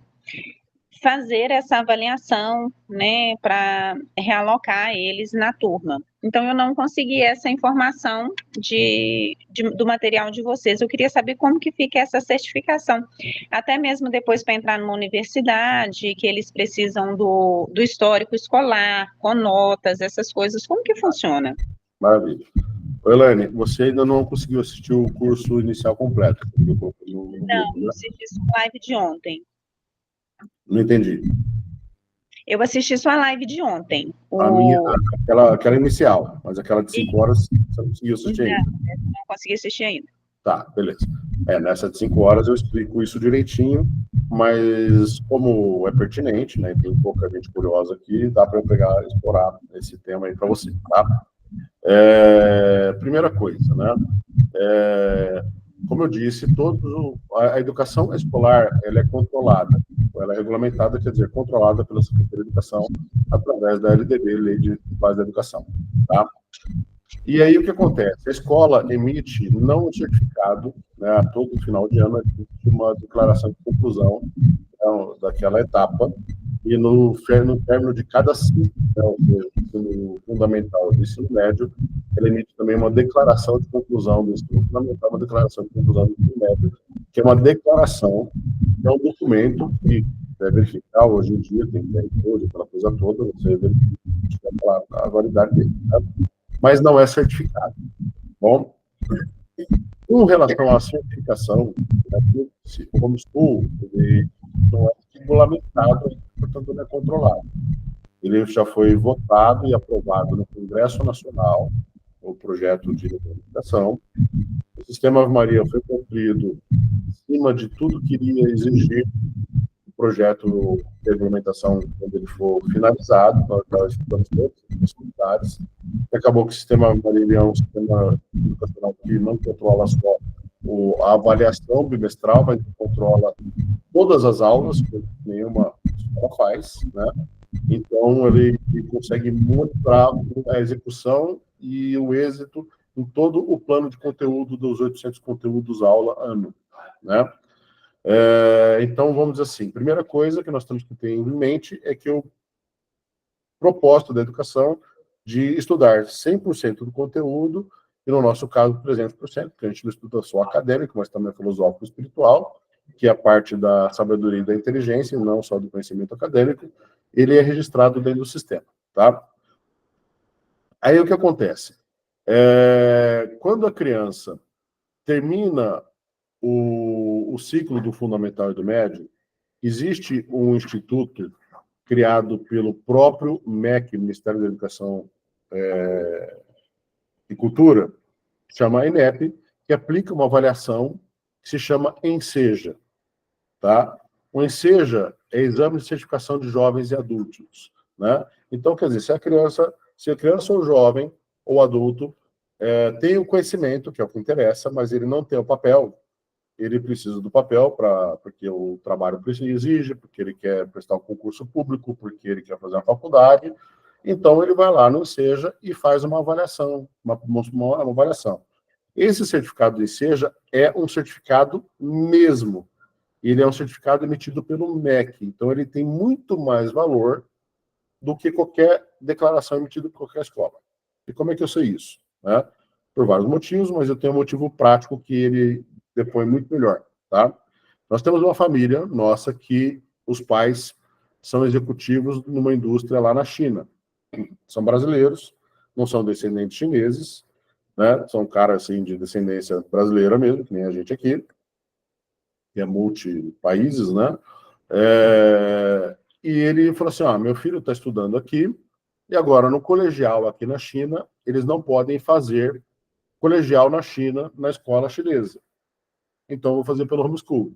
fazer essa avaliação, né, para realocar eles na turma. Então, eu não consegui essa informação do material de vocês. Eu queria saber como que fica essa certificação, até mesmo depois para entrar numa universidade, que eles precisam do histórico escolar, com notas, essas coisas, como que funciona? Maravilha. Elaine, você ainda não conseguiu assistir o curso inicial completo? Não, assisti sua live de ontem. Não entendi. Eu assisti sua live de ontem. A minha, aquela inicial, mas aquela de 5 horas você não conseguiu assistir ainda. Não consegui assistir ainda. Tá, beleza. Nessa de 5 horas eu explico isso direitinho, mas como é pertinente, né, tem pouca gente curiosa aqui, dá para eu explorar esse tema aí para você, tá? Primeira coisa, né? Como eu disse, a educação escolar ela é controlada, ela é regulamentada, quer dizer, controlada pela Secretaria de Educação através da LDB, Lei de Base da Educação, tá? E aí o que acontece? A escola emite não um certificado, né, a todo final de ano, uma declaração de conclusão daquela etapa, e no término de cada ciclo, né, o ensino fundamental do ensino médio, ele emite também uma declaração de conclusão do ensino fundamental, uma declaração de conclusão do ensino médio, que é uma declaração, que é um documento que é verificar, hoje em dia, tem hoje, aquela coisa toda, você verifica a validade dele, né? Mas não é certificado. Bom, com relação à certificação, o homeschool, ele não é regulamentado, portanto, não é controlado. Ele já foi votado e aprovado no Congresso Nacional, o projeto de regulamentação. O sistema Ave Maria foi construído em cima de tudo que iria exigir o projeto de regulamentação quando ele for finalizado. Nós já estudamos todas as possibilidades. Acabou que o sistema Ave Maria é um sistema educacional que não controla só a avaliação bimestral, mas controla todas as aulas, que nenhuma escola faz, né? Então, ele consegue monitorar a execução e o êxito em todo o plano de conteúdo dos 800 conteúdos aula ano, né? Então, vamos dizer assim, primeira coisa que nós temos que ter em mente é que o propósito da educação de estudar 100% do conteúdo, e no nosso caso, 300%, porque a gente não estuda só acadêmico, mas também filosófico e espiritual, que é a parte da sabedoria e da inteligência, e não só do conhecimento acadêmico, ele é registrado dentro do sistema, tá? Aí o que acontece? Quando a criança termina o ciclo do fundamental e do médio, existe um instituto criado pelo próprio MEC, Ministério da Educação e Cultura, que chama INEP, que aplica uma avaliação que se chama ENSEJA, tá? O ENSEJA é Exame de Certificação de Jovens e Adultos, né? Então, quer dizer, se a criança ou jovem ou adulto tem o conhecimento, que é o que interessa, mas ele não tem o papel, ele precisa do papel porque o trabalho exige, porque ele quer prestar um concurso público, porque ele quer fazer uma faculdade, então ele vai lá no ENSEJA e faz uma avaliação, uma avaliação. Esse certificado do ENSEJA é um certificado mesmo. Ele é um certificado emitido pelo MEC, então ele tem muito mais valor do que qualquer declaração emitida por qualquer escola. E como é que eu sei isso? Né? Por vários motivos, mas eu tenho um motivo prático que ele depõe muito melhor. Tá? Nós temos uma família nossa que os pais são executivos numa indústria lá na China. São brasileiros, não são descendentes chineses, né? São caras assim, de descendência brasileira mesmo, que nem a gente aqui, que é multi-países, né? E ele falou assim, meu filho está estudando aqui, e agora no colegial aqui na China, eles não podem fazer colegial na China, na escola chinesa. Então, eu vou fazer pelo homeschool,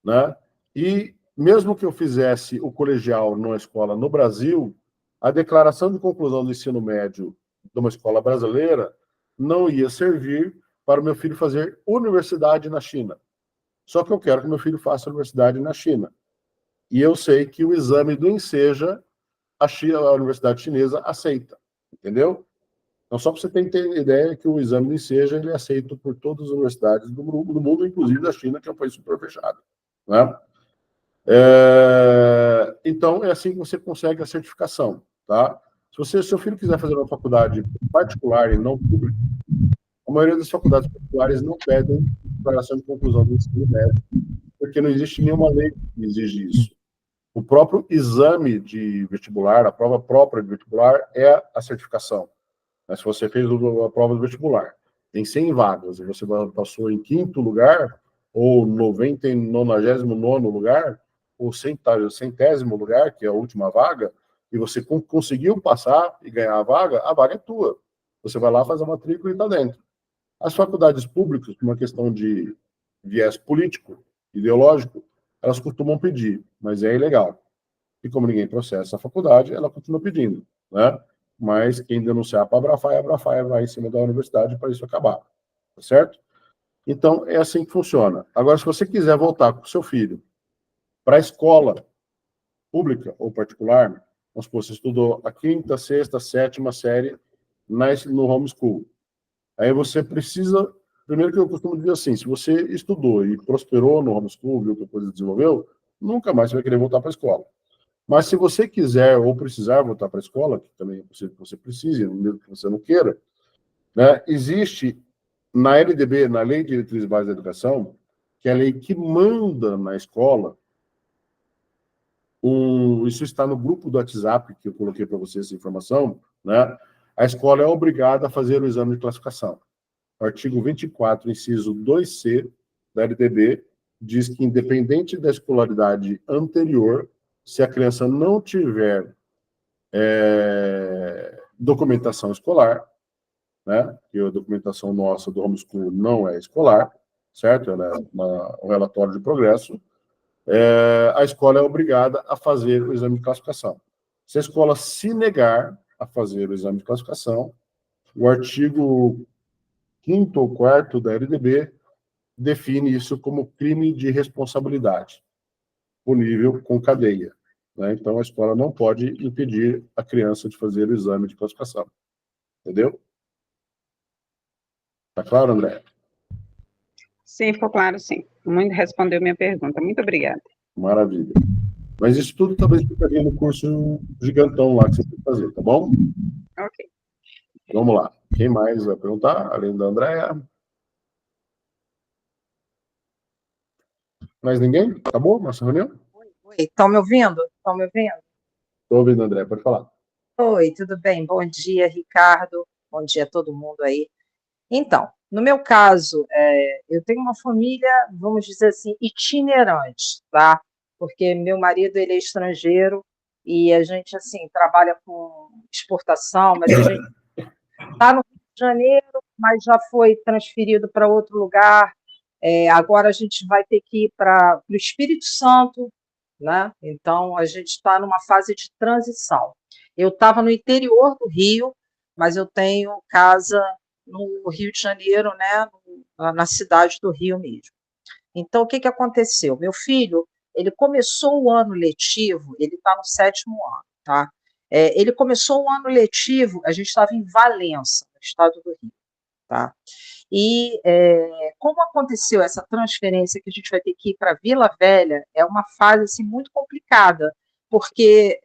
né? E mesmo que eu fizesse o colegial numa escola no Brasil, a declaração de conclusão do ensino médio de uma escola brasileira não ia servir para o meu filho fazer universidade na China. Só que eu quero que meu filho faça universidade na China. E eu sei que o exame do ENSEJA, a universidade chinesa aceita, entendeu? Então, só para você ter ideia que o exame do ENSEJA ele é aceito por todas as universidades do mundo, inclusive da China, que é um país super fechado, né? Então, é assim que você consegue a certificação, tá? Se seu filho quiser fazer uma faculdade particular e não pública, a maioria das faculdades particulares não pedem declaração de conclusão do ensino médio, porque não existe nenhuma lei que exige isso. O próprio exame de vestibular, a prova própria de vestibular, é a certificação. Mas se você fez a prova do vestibular, tem 100 vagas, e você passou em 5º lugar, ou 99º lugar, ou 100º lugar, que é a última vaga, e você conseguiu passar e ganhar a vaga é tua. Você vai lá, faz a matrícula e está dentro. As faculdades públicas, por uma questão de viés político, ideológico, elas costumam pedir, mas é ilegal. E como ninguém processa a faculdade, ela continua pedindo, né? Mas quem denunciar para a Abrafaia vai em cima da universidade para isso acabar, tá certo? Então, é assim que funciona. Agora, se você quiser voltar com o seu filho para a escola pública ou particular, vamos supor, você estudou a 5ª, 6ª, 7ª série no homeschool. Aí você precisa, primeiro que eu costumo dizer assim, se você estudou e prosperou no homeschool, viu que a coisa desenvolveu, nunca mais você vai querer voltar para a escola. Mas se você quiser ou precisar voltar para a escola, que também é possível que você precise, mesmo que você não queira, né, existe na LDB, na Lei de Diretrizes Básicas da Educação, que é a lei que manda na escola, isso está no grupo do WhatsApp, que eu coloquei para vocês essa informação, né, a escola é obrigada a fazer o exame de classificação. O artigo 24, inciso 2C da LDB, diz que, independente da escolaridade anterior, se a criança não tiver documentação escolar, né, que a documentação nossa do homeschool não é escolar, certo? Ela é um relatório de progresso, a escola é obrigada a fazer o exame de classificação. Se a escola se negar a fazer o exame de classificação, o artigo 5º ou 4º da LDB define isso como crime de responsabilidade, punível com cadeia, né? Então, a escola não pode impedir a criança de fazer o exame de classificação. Entendeu? Tá claro, André? Sim, ficou claro, sim. Muito respondeu minha pergunta. Muito obrigada. Maravilha. Mas isso tudo talvez ficaria no curso gigantão lá que você tem que fazer, tá bom? Ok. Vamos lá. Quem mais vai perguntar, além da Andréia? Mais ninguém? Acabou nossa reunião? Oi, estão me ouvindo? Estão me ouvindo? Estou ouvindo, André, pode falar. Oi, tudo bem? Bom dia, Ricardo. Bom dia a todo mundo aí. Então, no meu caso, eu tenho uma família, vamos dizer assim, itinerante, tá? Porque meu marido, ele é estrangeiro e a gente, assim, trabalha com exportação, mas a gente está no Rio de Janeiro, mas já foi transferido para outro lugar. Agora a gente vai ter que ir para o Espírito Santo, né? Então a gente está numa fase de transição. Eu estava no interior do Rio, mas eu tenho casa no Rio de Janeiro, né? Na cidade do Rio mesmo. Então o que que aconteceu? Meu filho, ele começou o ano letivo, ele está no 7º ano, tá? Ele começou o ano letivo, a gente estava em Valença, no estado do Rio, tá? E como aconteceu essa transferência que a gente vai ter que ir para Vila Velha, é uma fase assim, muito complicada, porque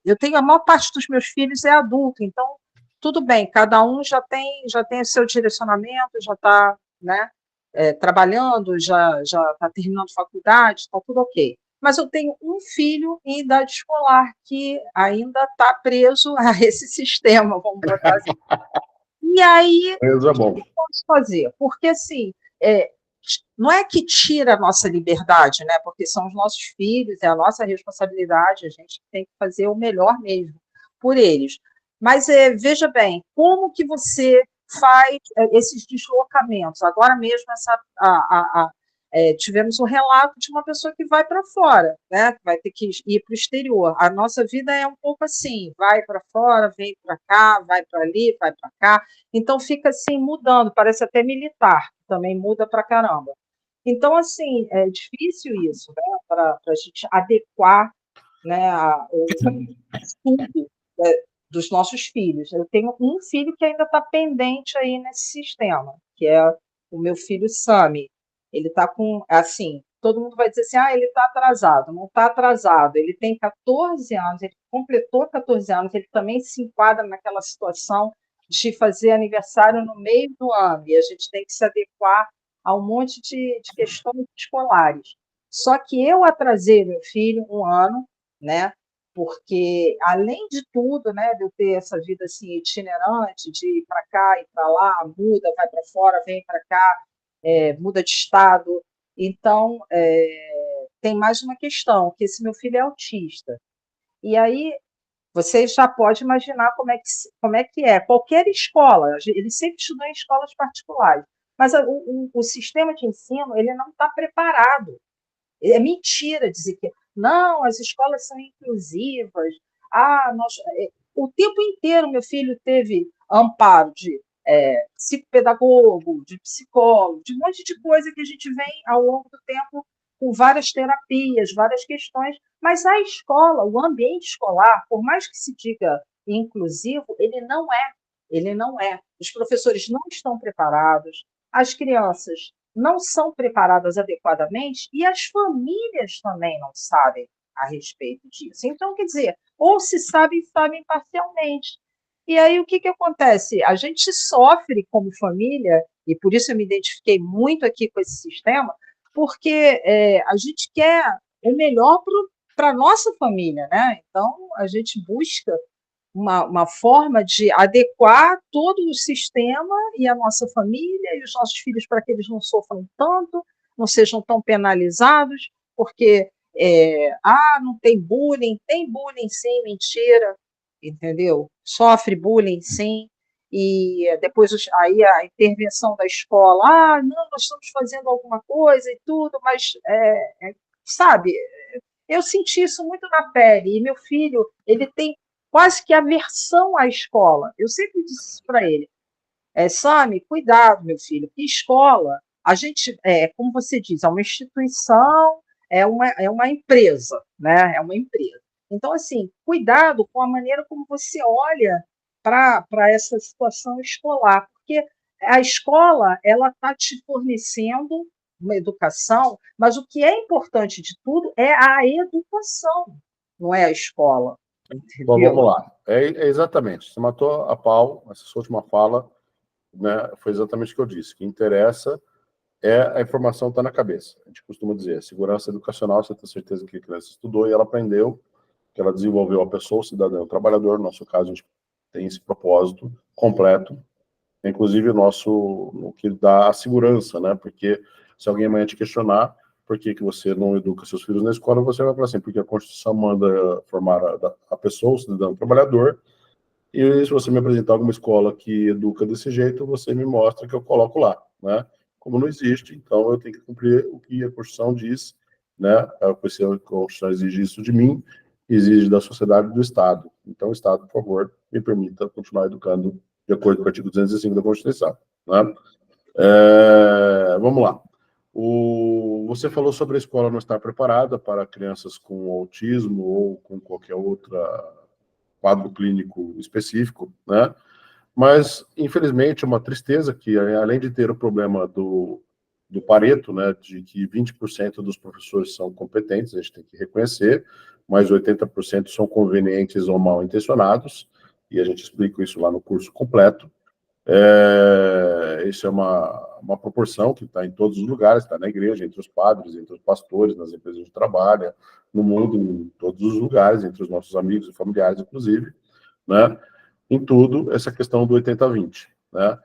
eu tenho a maior parte dos meus filhos é adulto, então tudo bem, cada um já tem o seu direcionamento, já está, né, trabalhando, já está terminando faculdade, está tudo ok. Mas eu tenho um filho em idade escolar que ainda está preso a esse sistema, vamos botar assim. E aí, Beleza, bom. vamos fazer? Porque, assim, não é que tira a nossa liberdade, né? Porque são os nossos filhos, é a nossa responsabilidade, a gente tem que fazer o melhor mesmo por eles. Mas veja bem, como que você faz esses deslocamentos? Agora mesmo tivemos um relato de uma pessoa que vai para fora, né? Que vai ter que ir para o exterior. A nossa vida é um pouco assim, vai para fora, vem para cá, vai para ali, vai para cá. Então fica assim mudando, parece até militar, também muda para caramba. Então, assim, é difícil isso, né, para a gente adequar, né, o estudo, né, dos nossos filhos. Eu tenho um filho que ainda está pendente aí nesse sistema, que é o meu filho Sami. Ele está com, assim, todo mundo vai dizer assim, ele está atrasado. Não está atrasado, ele tem 14 anos, ele completou 14 anos, ele também se enquadra naquela situação de fazer aniversário no meio do ano, e a gente tem que se adequar a um monte de questões escolares. Só que eu atrasei meu filho um ano, né? Porque, além de tudo, né, de eu ter essa vida assim, itinerante, de ir para cá e para lá, muda, vai para fora, vem para cá, muda de estado. Então, tem mais uma questão, que esse meu filho é autista. E aí, você já pode imaginar como é que é. Qualquer escola, ele sempre estudou em escolas particulares, mas o sistema de ensino ele não está preparado. É mentira dizer que não, as escolas são inclusivas. O tempo inteiro meu filho teve amparo de psicopedagogo, de psicólogo, de um monte de coisa que a gente vem ao longo do tempo com várias terapias, várias questões, mas a escola, o ambiente escolar, por mais que se diga inclusivo, ele não é. Ele não é. Os professores não estão preparados, as crianças não são preparadas adequadamente e as famílias também não sabem a respeito disso. Então, quer dizer, ou se sabem, sabem parcialmente. E aí o que, que acontece? A gente sofre como família, e por isso eu me identifiquei muito aqui com esse sistema, porque a gente quer o melhor para a nossa família, né? Então, a gente busca uma forma de adequar todo o sistema e a nossa família e os nossos filhos para que eles não sofram tanto, não sejam tão penalizados, porque não tem bullying sim, mentira, entendeu? Sofre bullying sim, e depois aí a intervenção da escola, não, nós estamos fazendo alguma coisa e tudo, mas sabe, eu senti isso muito na pele, e meu filho, ele tem quase que aversão à escola. Eu sempre disse isso para ele. Sami, cuidado, meu filho, que escola, a gente, como você diz, é uma instituição, é uma empresa, né? É uma empresa. Então, assim, cuidado com a maneira como você olha para essa situação escolar, porque a escola ela está te fornecendo uma educação, mas o que é importante de tudo é a educação, não é a escola. Então, entendeu? vamos lá. Exatamente. Você matou a pau, essa sua última fala, né, foi exatamente o que eu disse. O que interessa é a informação está na cabeça. A gente costuma dizer, segurança educacional, você tem certeza que a criança estudou e ela aprendeu, que ela desenvolveu a pessoa, o cidadão, o trabalhador. No nosso caso, a gente tem esse propósito completo, inclusive o que dá a segurança, né? Porque se alguém amanhã te questionar por que você não educa seus filhos na escola, você vai falar assim, porque a Constituição manda formar a pessoa, o cidadão, o trabalhador, e se você me apresentar alguma escola que educa desse jeito, você me mostra que eu coloco lá, né? Como não existe, então eu tenho que cumprir o que a Constituição diz, né? A Constituição exige isso de mim, exige da sociedade e do Estado. Então, Estado, por favor, me permita continuar educando de acordo com o artigo 205 da Constituição, né? Vamos lá. Você falou sobre a escola não estar preparada para crianças com autismo ou com qualquer outra quadro clínico específico, né? Mas, infelizmente, é uma tristeza que, além de ter o problema do Pareto, né, de que 20% dos professores são competentes, a gente tem que reconhecer, mas 80% são convenientes ou mal intencionados, e a gente explica isso lá no curso completo. Isso é uma proporção que está em todos os lugares, está na igreja, entre os padres, entre os pastores, nas empresas de trabalho, no mundo, em todos os lugares, entre os nossos amigos e familiares, inclusive, né? Em tudo, essa questão do 80-20, né?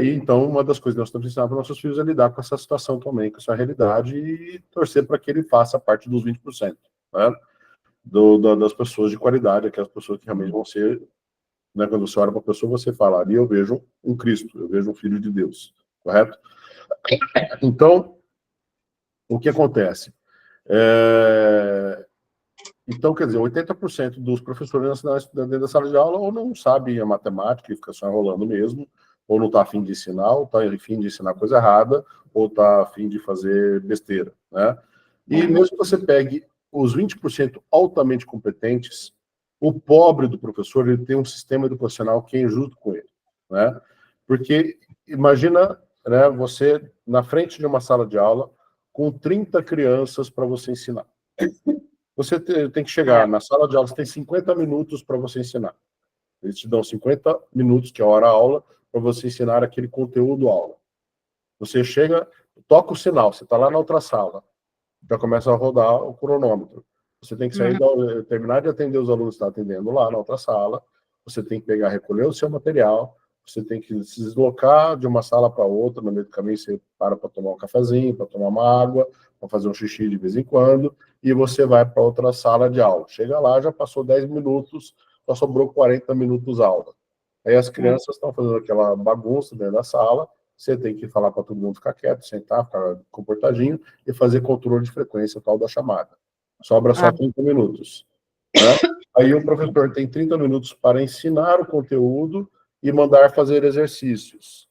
E então, uma das coisas que nós estamos ensinando para nossos filhos é lidar com essa situação também, com essa realidade, e torcer para que ele faça parte dos 20%, né? Das pessoas de qualidade, aquelas pessoas que realmente vão ser, né, quando você olha para a pessoa, você fala, ali eu vejo um Cristo, eu vejo um Filho de Deus, correto? Então, o que acontece? Então, quer dizer, 80% dos professores dentro da sala de aula ou não sabem a matemática e fica só enrolando mesmo, ou não está a fim de ensinar, ou está a fim de ensinar coisa errada, ou está a fim de fazer besteira, né? E mesmo que você pegue os 20% altamente competentes, o pobre do professor, ele tem um sistema educacional que é injusto com ele, né? Porque imagina, né, você na frente de uma sala de aula com 30 crianças para você ensinar. Você tem que chegar na sala de aula, você tem 50 minutos para você ensinar. Eles te dão 50 minutos, que é a hora-aula, para você ensinar aquele conteúdo-aula. Você chega, toca o sinal, você está lá na outra sala, já começa a rodar o cronômetro. Você tem que sair, terminar de atender os alunos que estão atendendo lá na outra sala, você tem que pegar, recolher o seu material, você tem que se deslocar de uma sala para outra, no meio do caminho você para tomar um cafezinho, para tomar uma água, para fazer um xixi de vez em quando, e você vai para outra sala de aula. Chega lá, já passou 10 minutos, só sobrou 40 minutos aula. Aí as crianças estão fazendo aquela bagunça dentro da sala, você tem que falar para todo mundo ficar quieto, sentar, ficar comportadinho e fazer controle de frequência tal da chamada. Sobra só 30 minutos. Né? Aí o professor tem 30 minutos para ensinar o conteúdo e mandar fazer exercícios.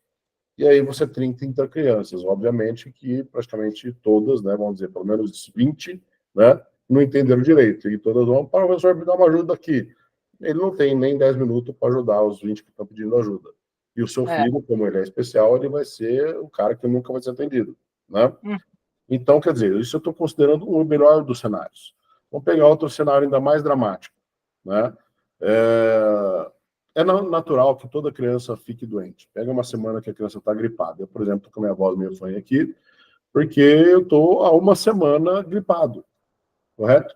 E aí você tem 30 crianças, obviamente que praticamente todas, né, vamos dizer, pelo menos 20, né, não entenderam direito. E todas vão, professor, me dá uma ajuda aqui. Ele não tem nem 10 minutos para ajudar os 20 que estão pedindo ajuda. E o seu filho, como ele é especial, ele vai ser o cara que nunca vai ser atendido, né? Então, quer dizer, isso eu estou considerando o melhor dos cenários. Vamos pegar outro cenário ainda mais dramático, né? É natural que toda criança fique doente. Pega uma semana que a criança está gripada. Eu, por exemplo, estou com a minha voz meio fanha aqui, porque eu estou há uma semana gripado, correto?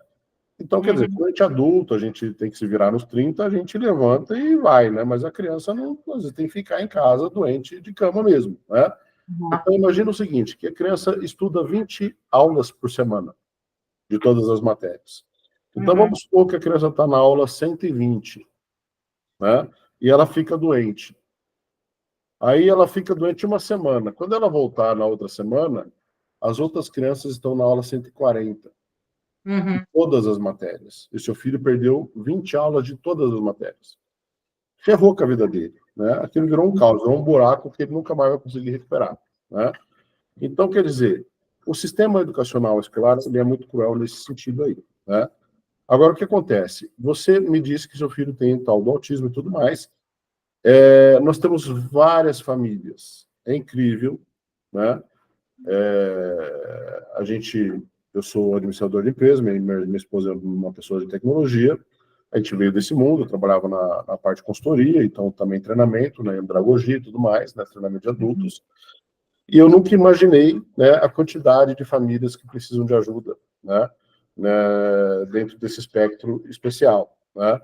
Então, quer dizer, quando a gente é adulto, a gente tem que se virar nos 30, a gente levanta e vai, né? Mas a criança não, às vezes tem que ficar em casa doente de cama mesmo, né? Então, imagina o seguinte, que a criança estuda 20 aulas por semana, de todas as matérias. Então, vamos supor que a criança está na aula 120, né? E ela fica doente. Aí ela fica doente uma semana. Quando ela voltar na outra semana, as outras crianças estão na aula 140. Todas as matérias. E seu filho perdeu 20 aulas de todas as matérias. Ferrou com a vida dele, né? Aquilo virou um caos, virou um buraco que ele nunca mais vai conseguir recuperar, né? Então, quer dizer, o sistema educacional escolar ele é muito cruel nesse sentido aí, né? Agora, o que acontece? Você me disse que seu filho tem tal do autismo e tudo mais. Nós temos várias famílias. É incrível, né? Eu sou administrador de empresa, minha esposa é uma pessoa de tecnologia. A gente veio desse mundo, eu trabalhava na parte de consultoria, então também treinamento, né, andragogia e tudo mais, né, treinamento de adultos. E eu nunca imaginei, né, a quantidade de famílias que precisam de ajuda, né, dentro desse espectro especial, né?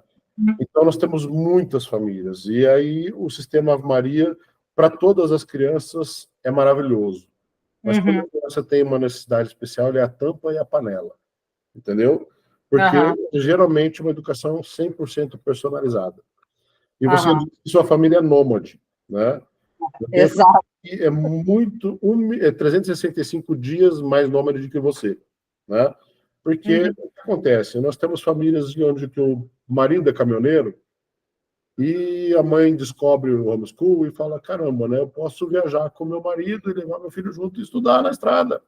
Então, nós temos muitas famílias. E aí, o sistema Ave Maria, para todas as crianças, é maravilhoso. Mas quando a criança tem uma necessidade especial, ele é a tampa e a panela. Entendeu? Porque, geralmente, uma educação 100% personalizada. E você disse que sua família é nômade, né? Exato. É muito, 365 dias mais nômade do que você, né? Porque o que acontece? Nós temos famílias onde que o marido é caminhoneiro e a mãe descobre o homeschool e fala, caramba, né? Eu posso viajar com meu marido e levar meu filho junto e estudar na estrada,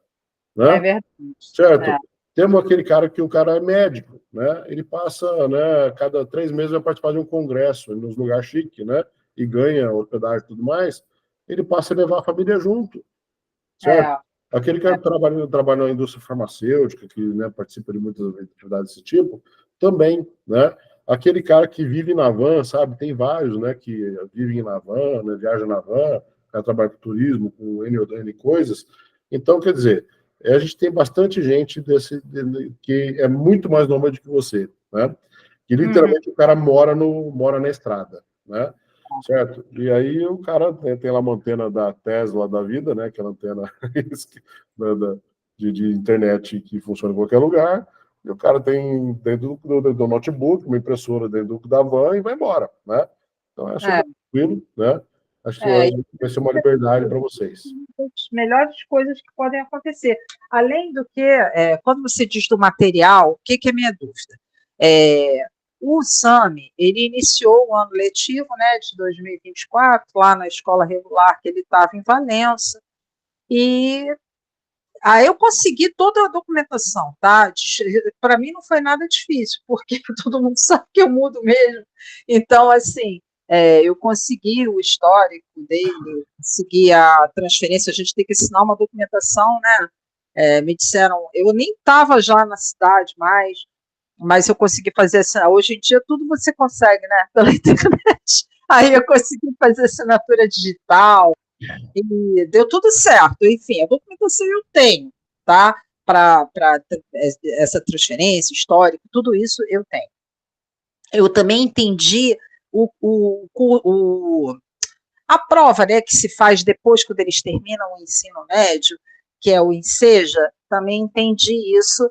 né? É verdade. Certo? É. Temos aquele cara que o cara é médico, né? Ele passa, né? Cada 3 meses vai participar de um congresso nos lugares chiques, né? E ganha hospedagem e tudo mais. Ele passa a levar a família junto, certo? Aquele cara que trabalha na indústria farmacêutica, que, né, participa de muitas atividades desse tipo, também, né? Aquele cara que vive na van, sabe? Tem vários, né? Que vivem na van, né, viajam na van, trabalha com turismo, com N coisas. Então, quer dizer, a gente tem bastante gente que é muito mais nômade que você, né? Que literalmente o cara mora na estrada, né? Certo? E aí o cara tem lá uma antena da Tesla da vida, né? Aquela antena de internet que funciona em qualquer lugar. E o cara tem dentro do notebook, uma impressora dentro da van e vai embora, né? Então é super tranquilo, né? Acho que vai ser uma liberdade para vocês. As melhores coisas que podem acontecer. Além do que, quando você diz do material, o que é minha dúvida? O SAMI, ele iniciou o ano letivo, né, de 2024, lá na escola regular que ele estava em Valença, e aí eu consegui toda a documentação, tá? Para mim não foi nada difícil, porque todo mundo sabe que eu mudo mesmo. Então, assim, eu consegui o histórico dele, consegui a transferência, a gente tem que assinar uma documentação, né? Me disseram, eu nem estava já na cidade mais, mas eu consegui fazer assinatura. Hoje em dia tudo você consegue, né? Pela internet. Aí eu consegui fazer assinatura digital e deu tudo certo. Enfim, a documentação eu tenho, tá? Para essa transferência, histórico, tudo isso eu tenho. Eu também entendi a prova, né, que se faz depois quando eles terminam o ensino médio, que é o Enseja, também entendi isso.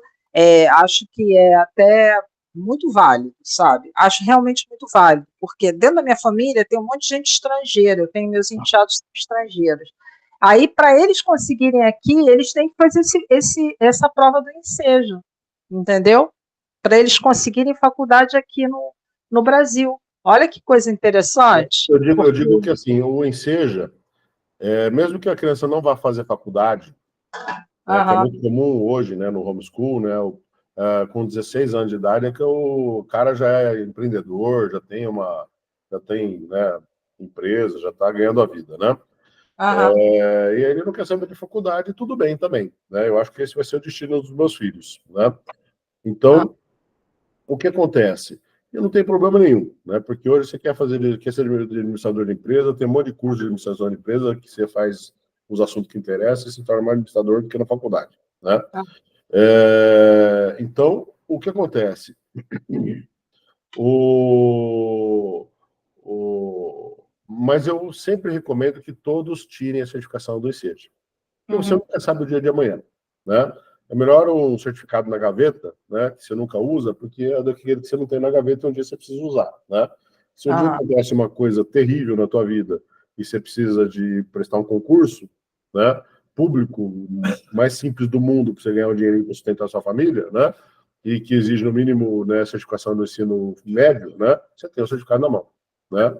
Acho que é até muito válido, sabe? Acho realmente muito válido, porque dentro da minha família tem um monte de gente estrangeira, eu tenho meus enteados estrangeiros. Aí, para eles conseguirem aqui, eles têm que fazer essa prova do Enseja, entendeu? Para eles conseguirem faculdade aqui no Brasil. Olha que coisa interessante. Eu digo que, assim, o Enseja, mesmo que a criança não vá fazer faculdade, que é muito comum hoje, né, no homeschool, né, com 16 anos de idade, é que o cara já é empreendedor, já tem, né, empresa, já está ganhando a vida, né? E ele não quer saber de faculdade, tudo bem também, né? Eu acho que esse vai ser o destino dos meus filhos, né? Então, o que acontece? E não tem problema nenhum, né? Porque hoje você quer ser administrador de empresa, tem um monte de curso de administração de empresa que você faz os assuntos que interessam e se torna mais administrador do que na faculdade, né? Então, o que acontece? Mas eu sempre recomendo que todos tirem a certificação do Enseja. Porque você nunca sabe o dia de amanhã, né? É melhor um certificado na gaveta, né, que você nunca usa, porque é daquele que você não tem na gaveta e um dia você precisa usar, né? Se um dia acontece uma coisa terrível na tua vida e você precisa de prestar um concurso, né, público, mais simples do mundo, para você ganhar um dinheirinho para sustentar a sua família, né, e que exige, no mínimo, né, certificação do ensino médio, né, você tem o certificado na mão, né?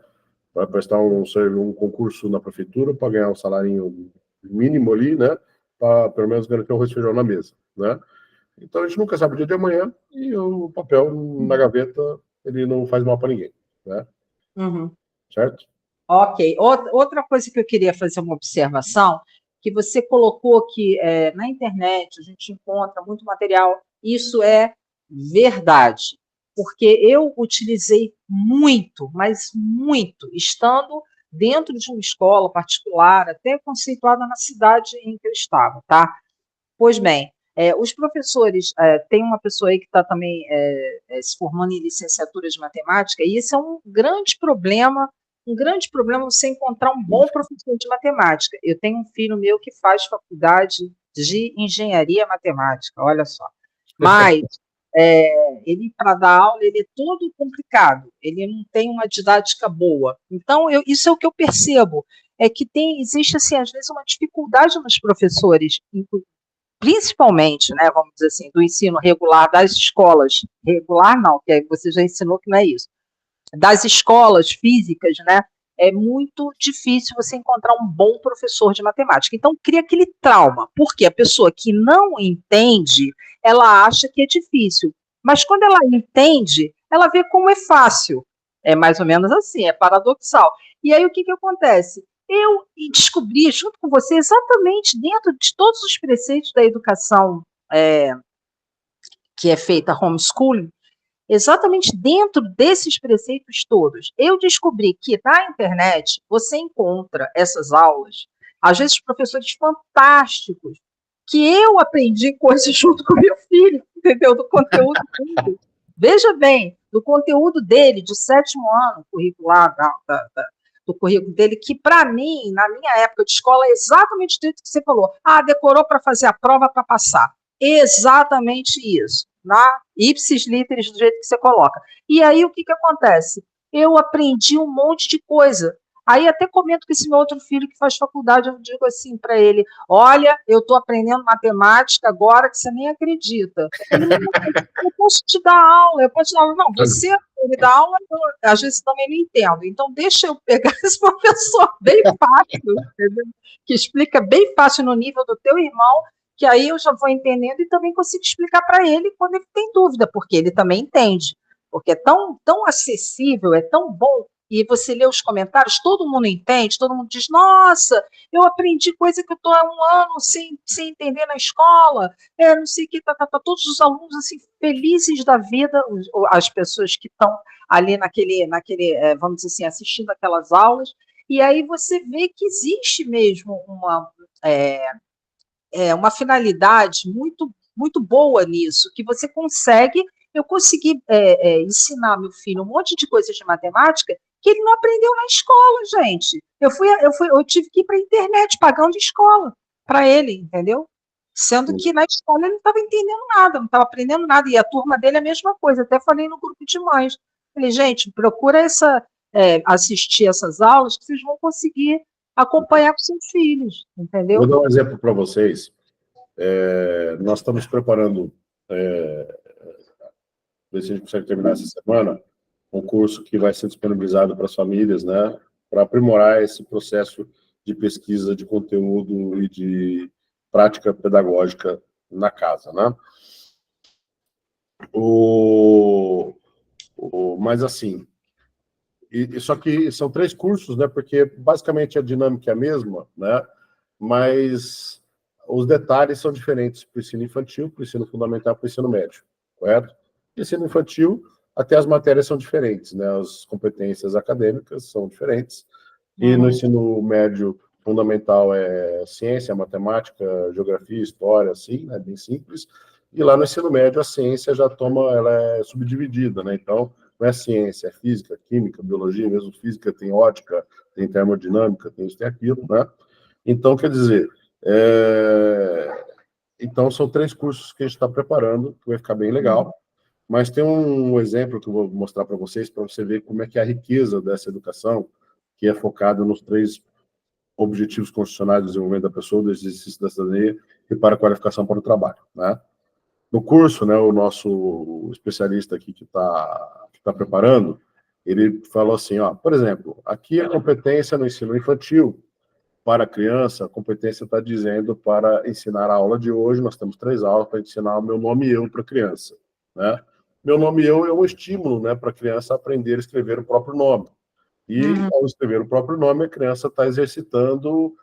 Para prestar um concurso na prefeitura, para ganhar um salário mínimo ali, né? Para pelo menos garantir um arroz e feijão na mesa, né? Então a gente nunca sabe o dia de amanhã e o papel na gaveta ele não faz mal para ninguém, né? Certo? Ok. Outra coisa que eu queria fazer uma observação, que você colocou que na internet a gente encontra muito material, isso é verdade. porque eu utilizei muito, mas muito, estando dentro de uma escola particular, até conceituada na cidade em que eu estava, tá? Pois bem, os professores, tem uma pessoa aí que está também se formando em licenciatura de matemática, e esse é um grande problema você encontrar um bom professor de matemática. Eu tenho um filho meu que faz faculdade de engenharia matemática, olha só. Mas ele, para dar aula, ele é todo complicado, ele não tem uma didática boa. Então, isso é o que eu percebo, é que existe, assim, às vezes, uma dificuldade nos professores, principalmente, né, vamos dizer assim, do ensino regular das escolas, regular não, que aí você já ensinou que não é isso, das escolas físicas, né, é muito difícil você encontrar um bom professor de matemática. Então, cria aquele trauma, porque a pessoa que não entende, ela acha que é difícil, mas quando ela entende, ela vê como é fácil. É mais ou menos assim, é paradoxal. E aí, o que acontece? Eu descobri, junto com você, exatamente dentro de todos os preceitos da educação que é feita homeschooling, exatamente dentro desses preceitos todos, eu descobri que na internet você encontra essas aulas, às vezes professores fantásticos, que eu aprendi coisas junto com meu filho, entendeu? Do conteúdo dele. Veja bem, do conteúdo dele, de 7º ano curricular, do currículo dele, que para mim, na minha época de escola, é exatamente o que você falou. Decorou para fazer a prova para passar. Exatamente isso. Na ipsis literis, do jeito que você coloca. E aí, o que acontece? Eu aprendi um monte de coisa. Aí até comento com esse meu outro filho que faz faculdade, eu digo assim para ele, olha, eu estou aprendendo matemática agora que você nem acredita. Ele, eu posso te dar aula, Não, você me dá aula, às vezes também não entendo. Então, deixa eu pegar esse professor bem fácil, entendeu? Que explica bem fácil no nível do teu irmão, que aí eu já vou entendendo e também consigo explicar para ele quando ele tem dúvida, porque ele também entende. Porque é tão acessível, é tão bom, e você lê os comentários, todo mundo entende, todo mundo diz, nossa, eu aprendi coisa que eu estou há um ano sem entender na escola, não sei o que, todos os alunos assim, felizes da vida, as pessoas que estão ali naquele vamos dizer assim, assistindo aquelas aulas, e aí você vê que existe mesmo uma finalidade muito, muito boa nisso, que você consegue. Eu consegui ensinar meu filho um monte de coisas de matemática que ele não aprendeu na escola, gente. Eu tive que ir para a internet pagando escola para ele, entendeu? Sendo que na escola ele não estava entendendo nada, não estava aprendendo nada, e a turma dele é a mesma coisa. Até falei no grupo de mães. Falei, gente, procura assistir essas aulas que vocês vão conseguir acompanhar com seus filhos, entendeu? Vou dar um exemplo para vocês. Nós estamos preparando, ver se a gente consegue terminar essa semana, um curso que vai ser disponibilizado para as famílias, né, para aprimorar esse processo de pesquisa de conteúdo e de prática pedagógica na casa, né? Mas assim, só que são 3 cursos, né? Porque basicamente a dinâmica é a mesma, né? Mas os detalhes são diferentes para o ensino infantil, para o ensino fundamental, para o ensino médio, correto? No ensino infantil, até as matérias são diferentes, né? As competências acadêmicas são diferentes. E no ensino médio fundamental é ciência, matemática, geografia, história, assim, né? Bem simples. E lá no ensino médio a ciência ela é subdividida, né? Então, não é ciência, é física, química, biologia, mesmo física tem ótica, tem termodinâmica, tem isso, tem aquilo, né? Então, quer dizer, então são 3 cursos que a gente está preparando, que vai ficar bem legal, mas tem um exemplo que eu vou mostrar para vocês, para você ver como é que é a riqueza dessa educação, que é focada nos 3 objetivos constitucionais do desenvolvimento da pessoa, do exercício da cidadania e para a qualificação para o trabalho, né? No curso, né, o nosso especialista aqui que tá preparando, ele falou assim, ó, por exemplo, aqui a competência no ensino infantil para a criança, a competência está dizendo para ensinar a aula de hoje, nós temos 3 aulas para ensinar o meu nome e eu para a criança, né? Meu nome e eu é um estímulo, né, para a criança aprender a escrever o próprio nome. E, ao escrever o próprio nome, a criança está exercitando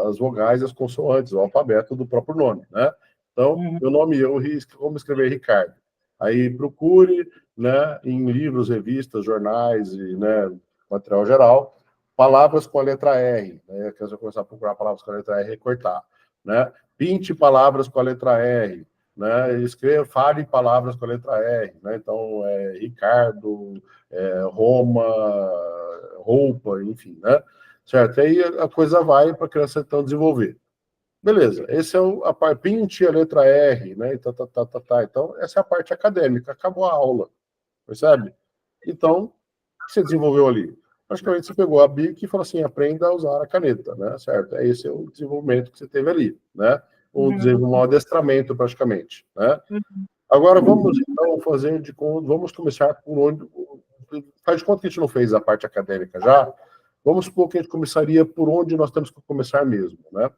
as vogais e as consoantes, o alfabeto do próprio nome, né? Então, meu nome e eu, como escrever Ricardo. Aí procure, né, em livros, revistas, jornais e, né, material geral, palavras com a letra R, né, que você vai começar a procurar palavras com a letra R e recortar, né? Pinte palavras com a letra R, né? Escreva, fale palavras com a letra R, né? Então, Ricardo, Roma, roupa, enfim, né? Certo? Aí a coisa vai para a criança então desenvolver. Beleza, esse é a parte, pinte a letra R, né? E Então, essa é a parte acadêmica, acabou a aula, percebe? Então, o que você desenvolveu ali? Praticamente você pegou a BIC e falou assim, aprenda a usar a caneta, né? Certo? Esse é o desenvolvimento que você teve ali, né? Um adestramento, praticamente, né? Agora, vamos, então, vamos começar por onde... Faz de conta que a gente não fez a parte acadêmica já, vamos supor que a gente começaria por onde nós temos que começar mesmo, né?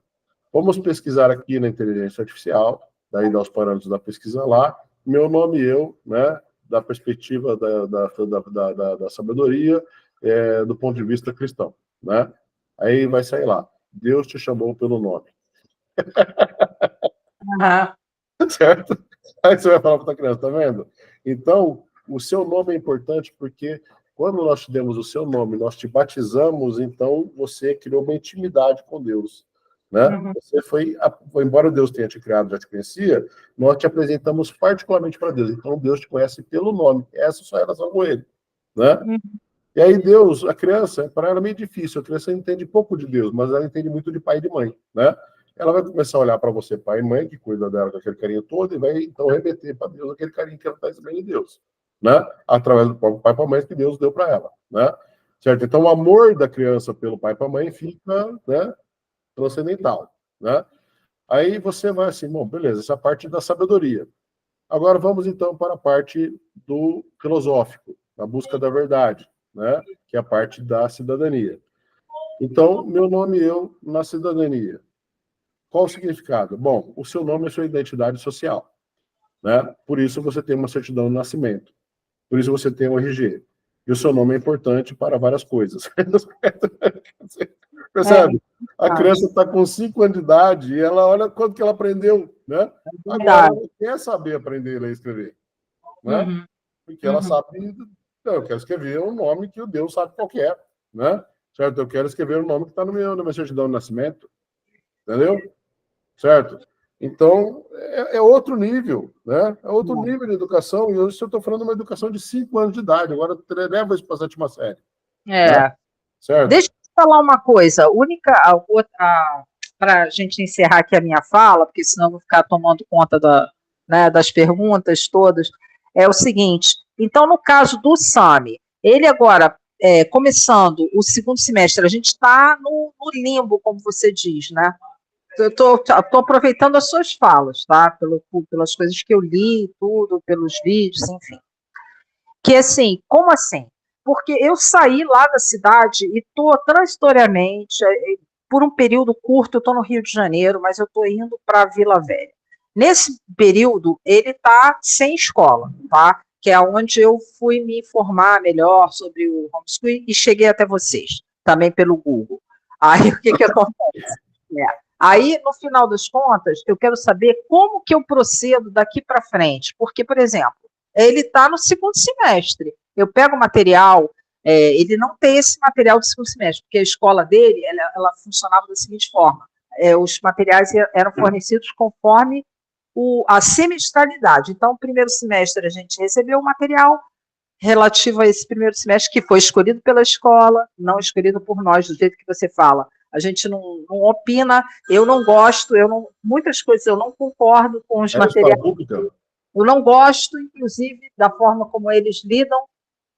Vamos pesquisar aqui na inteligência artificial, daí dar os parâmetros da pesquisa lá, meu nome e eu, né, da perspectiva da sabedoria, do ponto de vista cristão, né? Aí vai sair lá, Deus te chamou pelo nome. Certo? Aí você vai falar para a criança, tá vendo? Então, o seu nome é importante porque quando nós te demos o seu nome, nós te batizamos, então você criou uma intimidade com Deus. Né? Você embora Deus tenha te criado, já te conhecia, nós te apresentamos particularmente para Deus. Então Deus te conhece pelo nome. Essa é a sua relação com Ele, né? E aí Deus, a criança, para ela é meio difícil. A criança entende pouco de Deus, mas ela entende muito de pai e de mãe, né? Ela vai começar a olhar para você, pai e mãe, que cuida dela com aquele carinho todo, e vai então remeter para Deus aquele carinho que ela está recebendo de Deus, né? Através do pai e mãe que Deus deu para ela, né? Certo? Então o amor da criança pelo pai e mãe fica, né, transcendental, né? Aí você vai assim, bom, beleza, essa parte da sabedoria. Agora vamos então para a parte do filosófico, na busca da verdade, né? Que é a parte da cidadania. Então, meu nome e eu na cidadania. Qual o significado? Bom, o seu nome é sua identidade social, né? Por isso você tem uma certidão de nascimento. Por isso você tem um RG. E o seu nome é importante para várias coisas. Percebe? A criança está com 5 anos de idade e ela olha quanto que ela aprendeu, né? Agora ela quer saber aprender a ler e escrever, né? Porque ela sabe, eu quero escrever um nome que o Deus sabe qual que é, né? Certo? Eu quero escrever um nome que está na minha certidão de nascimento, entendeu? Certo? Então, é outro nível, né? É outro nível de educação, e hoje eu estou falando de uma educação de 5 anos de idade, agora leva isso para a 7ª série. Né? Certo? Deixa eu te falar uma coisa, para a gente encerrar aqui a minha fala, porque senão eu vou ficar tomando conta das perguntas todas, é o seguinte, então no caso do Sami, ele agora, começando o 2º semestre, a gente está no limbo, como você diz, né? Eu estou aproveitando as suas falas, tá? Pelas coisas que eu li, tudo, pelos vídeos, enfim. Que assim, como assim? Porque eu saí lá da cidade e estou transitoriamente, por um período curto, eu estou no Rio de Janeiro, mas eu estou indo para Vila Velha. Nesse período, ele está sem escola, tá? Que é onde eu fui me informar melhor sobre o homeschooling e cheguei até vocês, também pelo Google. Aí, o que acontece? Aí, no final das contas, eu quero saber como que eu procedo daqui para frente. Porque, por exemplo, ele está no 2º semestre. Eu pego o material, ele não tem esse material do 2º semestre, porque a escola dele, ela funcionava da seguinte forma. Os materiais eram fornecidos conforme a semestralidade. Então, no 1º semestre, a gente recebeu o material relativo a esse 1º semestre, que foi escolhido pela escola, não escolhido por nós, do jeito que você fala. A gente não opina, eu não gosto, muitas coisas eu não concordo com os materiais. Eu não gosto, inclusive, da forma como eles lidam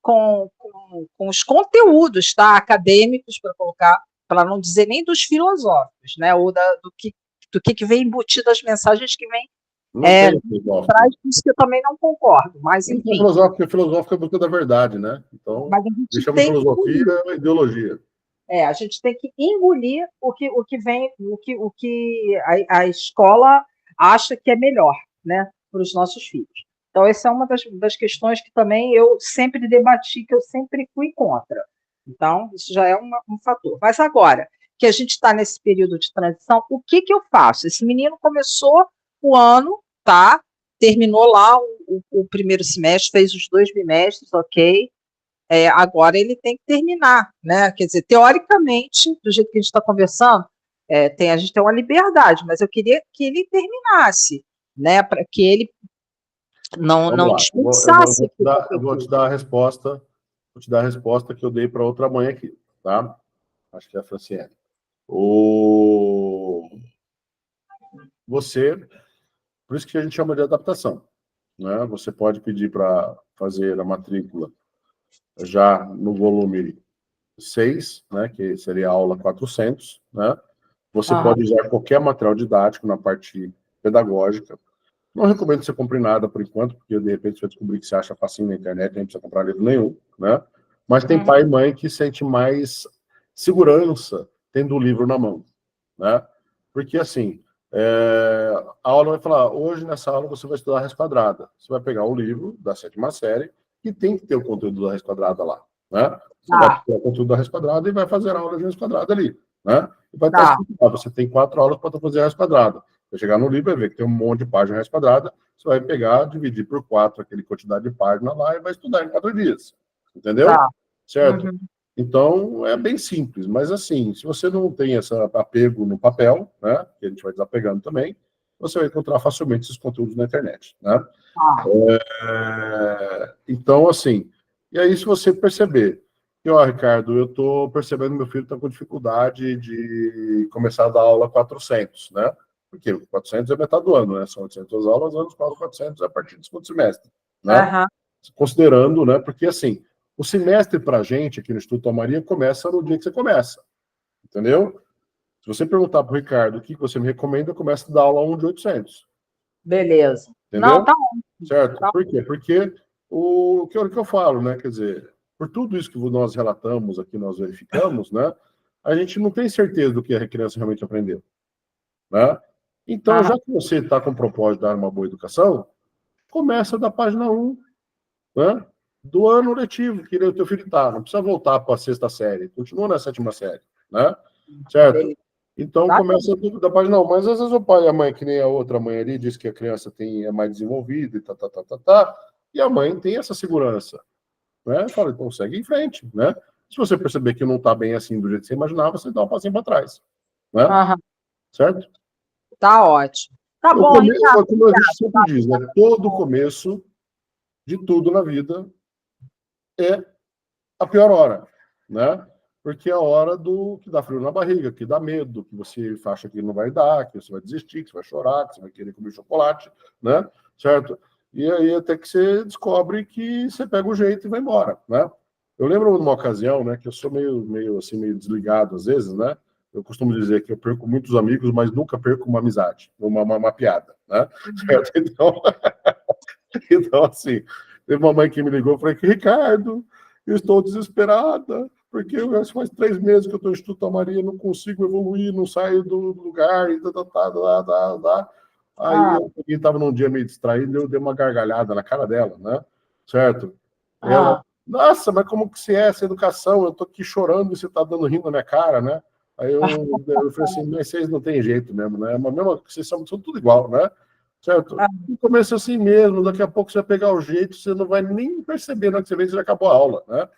com os conteúdos, tá? Acadêmicos, para colocar, para não dizer nem dos filosóficos, né? Ou do que vem embutido as mensagens que vem traz isso que eu também não concordo, mas enfim. Filosófica é a busca da verdade, né? Então, deixamos filosofia e ideologia. A gente tem que engolir o que vem, o que a escola acha que é melhor, né, para os nossos filhos. Então, essa é uma das questões que também eu sempre debati, que eu sempre fui contra. Então, isso já é um fator. Mas agora, que a gente está nesse período de transição, o que eu faço? Esse menino começou o ano, tá? Terminou lá o primeiro semestre, fez os 2 bimestres, ok. Agora ele tem que terminar, né? Quer dizer, teoricamente, do jeito que a gente está conversando, a gente tem uma liberdade, mas eu queria que ele terminasse, né? Para que ele Vamos não lá. dispensasse. Eu vou te dar a resposta. Vou te dar a resposta que eu dei para outra mãe aqui, tá? Acho que é a Franciele. Você, por isso que a gente chama de adaptação, né? Você pode pedir para fazer a matrícula já no volume 6, né? Que seria a aula 400, né? Você pode usar qualquer material didático na parte pedagógica. Não recomendo que você compre nada por enquanto, porque de repente você vai descobrir que você acha facinho na internet, nem precisa comprar livro nenhum, né? Mas tem pai e mãe que sente mais segurança tendo o livro na mão, né? Porque assim, a aula vai falar, hoje nessa aula você vai estudar a raiz quadrada. Você vai pegar o livro da 7ª série e tem que ter o conteúdo da raiz quadrada lá, né? Você vai ter o conteúdo da raiz quadrada e vai fazer a aula de raiz quadrada ali, né? E vai estar escrito lá, você tem 4 aulas para fazer a raiz quadrada. Vai chegar no livro, vai ver que tem um monte de página raiz quadrada, você vai pegar, dividir por 4 aquele quantidade de página lá e vai estudar em 4 dias. Entendeu? Certo? Então, é bem simples, mas assim, se você não tem esse apego no papel, né, que a gente vai desapegando também, você vai encontrar facilmente esses conteúdos na internet, né? Então, assim, e aí se você perceber que, ó, Ricardo, eu estou percebendo que meu filho está com dificuldade de começar a dar aula 400, né? Porque 400 é metade do ano, né? São 800 aulas, anos 400 é a partir do segundo semestre, né? Considerando, né? Porque, assim, o semestre para a gente, aqui no Instituto Maria, começa no dia que você começa, entendeu? Se você perguntar para o Ricardo o que você me recomenda, eu começo a dar aula 1 de 800. Beleza. Entendeu? Não, tá bom. Certo? Por quê? Porque o que eu falo, né? Quer dizer, por tudo isso que nós relatamos aqui, nós verificamos, né? A gente não tem certeza do que a criança realmente aprendeu, né? Então, já que você está com o propósito de dar uma boa educação, começa da página 1, né? Do ano letivo, que o teu filho está. Não precisa voltar para a 6ª série, continua na 7ª série, né? Certo? Então, começa da página 1. Mas às vezes o pai e a mãe, que nem a outra mãe ali, diz que a criança é mais desenvolvida e e a mãe tem essa segurança, né? Fala, então segue em frente, né? Se você perceber que não está bem assim do jeito que você imaginava, você dá um passinho para trás, né? Certo? Tá ótimo. Tá bom, Ricardo. Como a gente sempre diz, né? Todo começo de tudo na vida é a pior hora, né? Porque é a hora que dá frio na barriga, que dá medo, que você acha que não vai dar, que você vai desistir, que você vai chorar, que você vai querer comer chocolate, né? Certo? E aí até que você descobre que você pega o jeito e vai embora, né? Eu lembro de uma ocasião, né, que eu sou meio desligado às vezes, né? Eu costumo dizer que eu perco muitos amigos, mas nunca perco uma amizade, uma piada, né? Certo? Então, assim, teve uma mãe que me ligou e falou que, Ricardo, eu estou desesperada, porque faz 3 meses que eu estou em Instituto Maria, não consigo evoluir, não saio do lugar, e Aí eu estava num dia meio distraído, eu dei uma gargalhada na cara dela, né? Certo? Ela, nossa, mas como que você é essa educação? Eu estou aqui chorando e você está dando rindo na minha cara, né? Aí eu falei assim, mas vocês não tem jeito mesmo, né? Mas mesmo vocês são tudo igual, né? Certo? No começo assim mesmo, daqui a pouco você vai pegar o jeito, você não vai nem perceber na hora que você vê que já acabou a aula, né?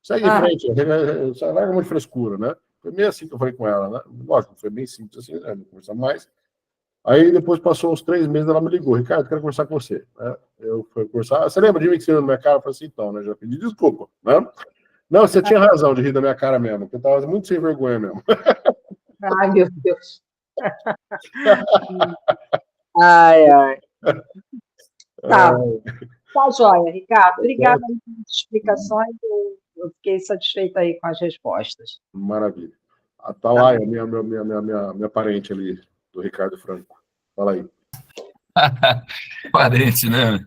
Segue em frente, você larga muito frescura, né? Foi meio assim que eu falei com ela, né? Lógico, foi bem simples assim, né? Não conversar mais. Aí depois passou uns 3 meses, ela me ligou, Ricardo, quero conversar com você. Eu fui conversar, você lembra de mim que você riu na minha cara? Eu falei assim, então, né? Já pedi desculpa, né? Não, você tinha razão de rir da minha cara mesmo, porque eu estava muito sem vergonha mesmo. Ai, meu Deus. Ai. Tá joia, Ricardo. Obrigada pelas explicações. Eu fiquei satisfeita aí com as respostas. Maravilha. A Talaia, minha parente ali, do Ricardo Franco. Fala aí. Parente, né?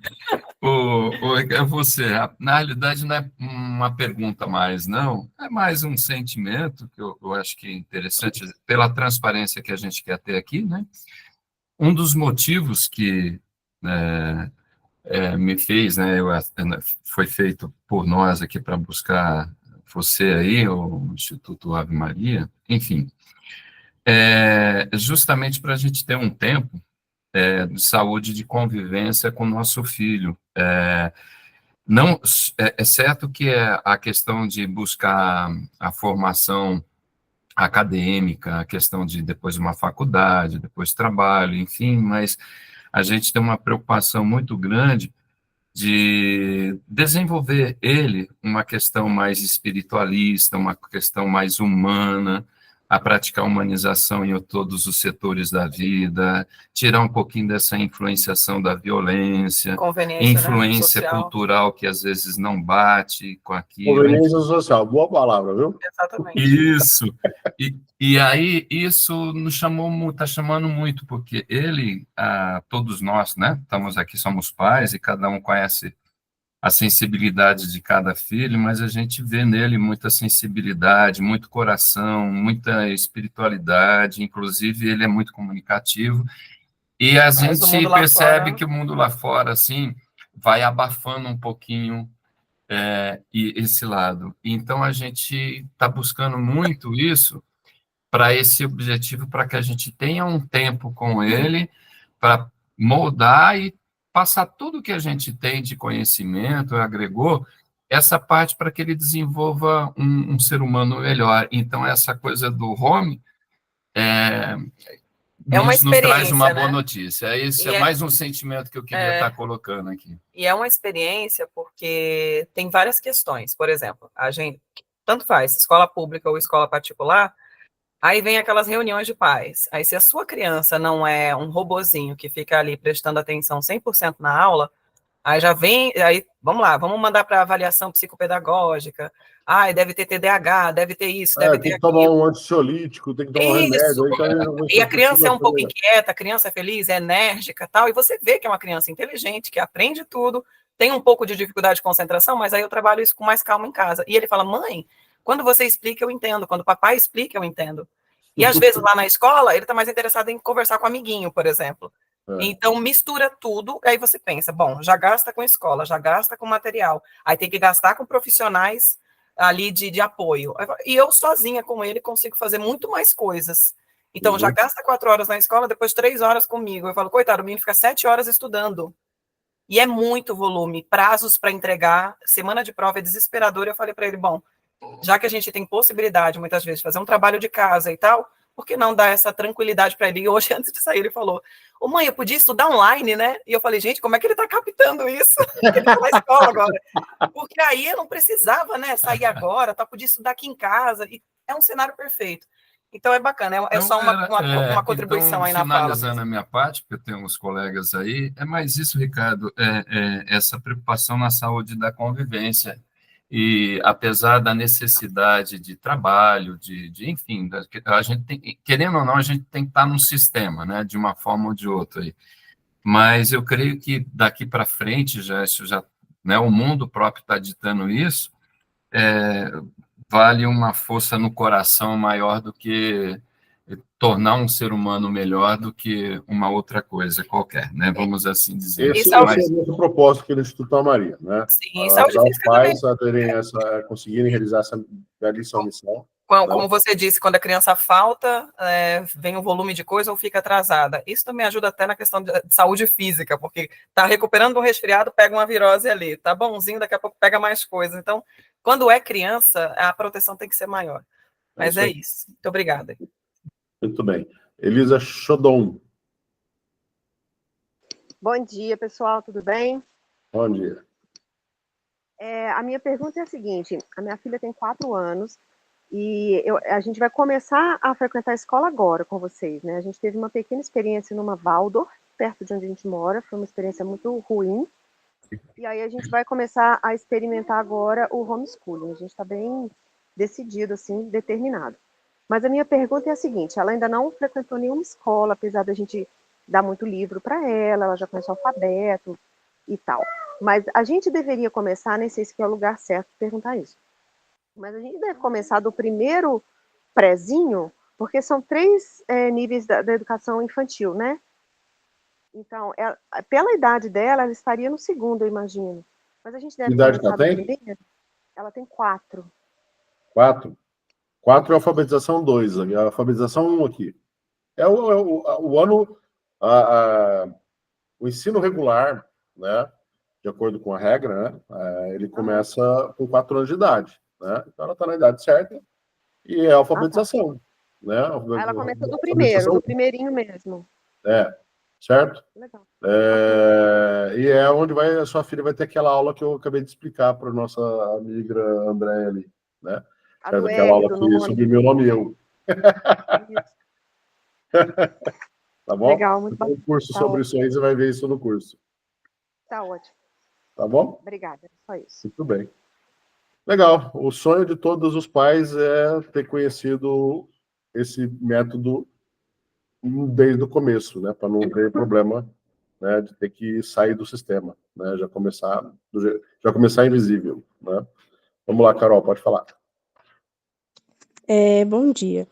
Você, na realidade, não é uma pergunta mais, não. É mais um sentimento que eu acho que é interessante, pela transparência que a gente quer ter aqui, né? Um dos motivos que me fez, né? Foi feito por nós aqui para buscar você aí, o Instituto Ave Maria, enfim, justamente para a gente ter um tempo de saúde de convivência com o nosso filho. Não, é certo que a questão de buscar a formação acadêmica, a questão de depois uma faculdade, depois trabalho, enfim, mas a gente tem uma preocupação muito grande de desenvolver ele uma questão mais espiritualista, uma questão mais humana, a praticar a humanização em todos os setores da vida, tirar um pouquinho dessa influenciação da violência, influência cultural que às vezes não bate com aquilo. Conveniência social, boa palavra, viu? Exatamente. Isso. E aí isso nos está chamando muito, porque ele, todos nós, né, estamos aqui, somos pais, e cada um conhece a sensibilidade de cada filho, mas a gente vê nele muita sensibilidade, muito coração, muita espiritualidade, inclusive ele é muito comunicativo, e a gente percebe que o mundo lá fora, assim, vai abafando um pouquinho e esse lado. Então, a gente está buscando muito isso para esse objetivo, para que a gente tenha um tempo com ele, para moldar e passar tudo que a gente tem de conhecimento, agregou, essa parte para que ele desenvolva um ser humano melhor. Então, essa coisa do home nos traz uma boa notícia. Esse é mais um sentimento que eu queria estar colocando aqui. E é uma experiência porque tem várias questões. Por exemplo, a gente, tanto faz, escola pública ou escola particular, aí vem aquelas reuniões de pais. Aí, se a sua criança não é um robozinho que fica ali prestando atenção 100% na aula, aí já vem, aí, vamos lá, vamos mandar para avaliação psicopedagógica. Deve ter TDAH, deve ter isso, deve ter tem que tomar um ansiolítico, tem que tomar um remédio. E a criança é um pouco inquieta, a criança é feliz, é enérgica, tal, e você vê que é uma criança inteligente, que aprende tudo, tem um pouco de dificuldade de concentração, mas aí eu trabalho isso com mais calma em casa. E ele fala, mãe, quando você explica, eu entendo. Quando o papai explica, eu entendo. E, às vezes, lá na escola, ele está mais interessado em conversar com o amiguinho, por exemplo. Então, mistura tudo, aí você pensa, bom, já gasta com escola, já gasta com material, aí tem que gastar com profissionais ali de apoio. E eu, sozinha com ele, consigo fazer muito mais coisas. Então, já gasta 4 horas na escola, depois 3 horas comigo. Eu falo, coitado, o menino fica 7 horas estudando. E é muito volume, prazos para entregar, semana de prova é desesperador. Eu falei para ele, bom, já que a gente tem possibilidade, muitas vezes, de fazer um trabalho de casa e tal, por que não dar essa tranquilidade para ele? E hoje, antes de sair, ele falou, mãe, eu podia estudar online, né? E eu falei, gente, como é que ele está captando isso? Ele está na escola agora. Porque aí eu não precisava, né, sair agora, podia estudar aqui em casa. E é um cenário perfeito. Então, é bacana, é só uma contribuição então, aí na fala. Finalizando a minha parte, porque eu tenho uns colegas aí, é mais isso, Ricardo, essa preocupação na saúde da convivência. E apesar da necessidade de trabalho, enfim, a gente tem, querendo ou não, a gente tem que estar num sistema, né, de uma forma ou de outra. Aí. Mas eu creio que daqui para frente, né, o mundo próprio está ditando isso, vale uma força no coração maior do que tornar um ser humano melhor do que uma outra coisa qualquer, né? Vamos assim dizer. Esse é o nosso propósito aqui no Instituto Maria, né? Sim, saúde física também. Os pais conseguirem realizar essa belíssima missão. Como você disse, quando a criança falta, vem um volume de coisa ou fica atrasada. Isso também ajuda até na questão de saúde física, porque está recuperando um resfriado, pega uma virose ali, tá bonzinho, daqui a pouco pega mais coisas. Então, quando é criança, a proteção tem que ser maior. Mas é isso. Muito obrigada. Muito bem. Elisa Chodon. Bom dia, pessoal, tudo bem? Bom dia. A minha pergunta é a seguinte, a minha filha tem 4 anos e a gente vai começar a frequentar a escola agora com vocês, né? A gente teve uma pequena experiência numa Waldorf, perto de onde a gente mora, foi uma experiência muito ruim, e aí a gente vai começar a experimentar agora o homeschooling, a gente está bem decidido, assim, determinado. Mas a minha pergunta é a seguinte, ela ainda não frequentou nenhuma escola, apesar da gente dar muito livro para ela já conhece o alfabeto e tal. Mas a gente deveria começar, nem sei se é o lugar certo de perguntar isso, mas a gente deve começar do primeiro prézinho, porque são 3 níveis da educação infantil, né? Então, pela idade dela, ela estaria no segundo, eu imagino. Mas a gente deve idade começar ela tem? do primeiro. Ela tem 4. 4? 4 é a alfabetização 2, a alfabetização 1 aqui. É o ano O ensino regular, né, de acordo com a regra, né, ele começa com 4 anos de idade, né? Então ela está na idade certa e é alfabetização, né? Ela começa do Alfabetização, primeirinho mesmo. certo? Legal. E é onde a sua filha vai ter aquela aula que eu acabei de explicar para nossa amiga Andréia ali, né? A Certo? do Aquela aula L, do nome. sobre meu nome e eu, Isso. tá bom? Legal, muito Então, bacana. o curso Tá sobre ótimo. isso aí, você vai ver isso no curso, Tá ótimo. tá bom? Obrigada. Só isso. Muito bem. Legal. O sonho de todos os pais é ter conhecido esse método desde o começo, né? Para não ter problema, né? De ter que sair do sistema, né? Já começar invisível, né? Vamos lá, Carol, pode falar. Bom dia.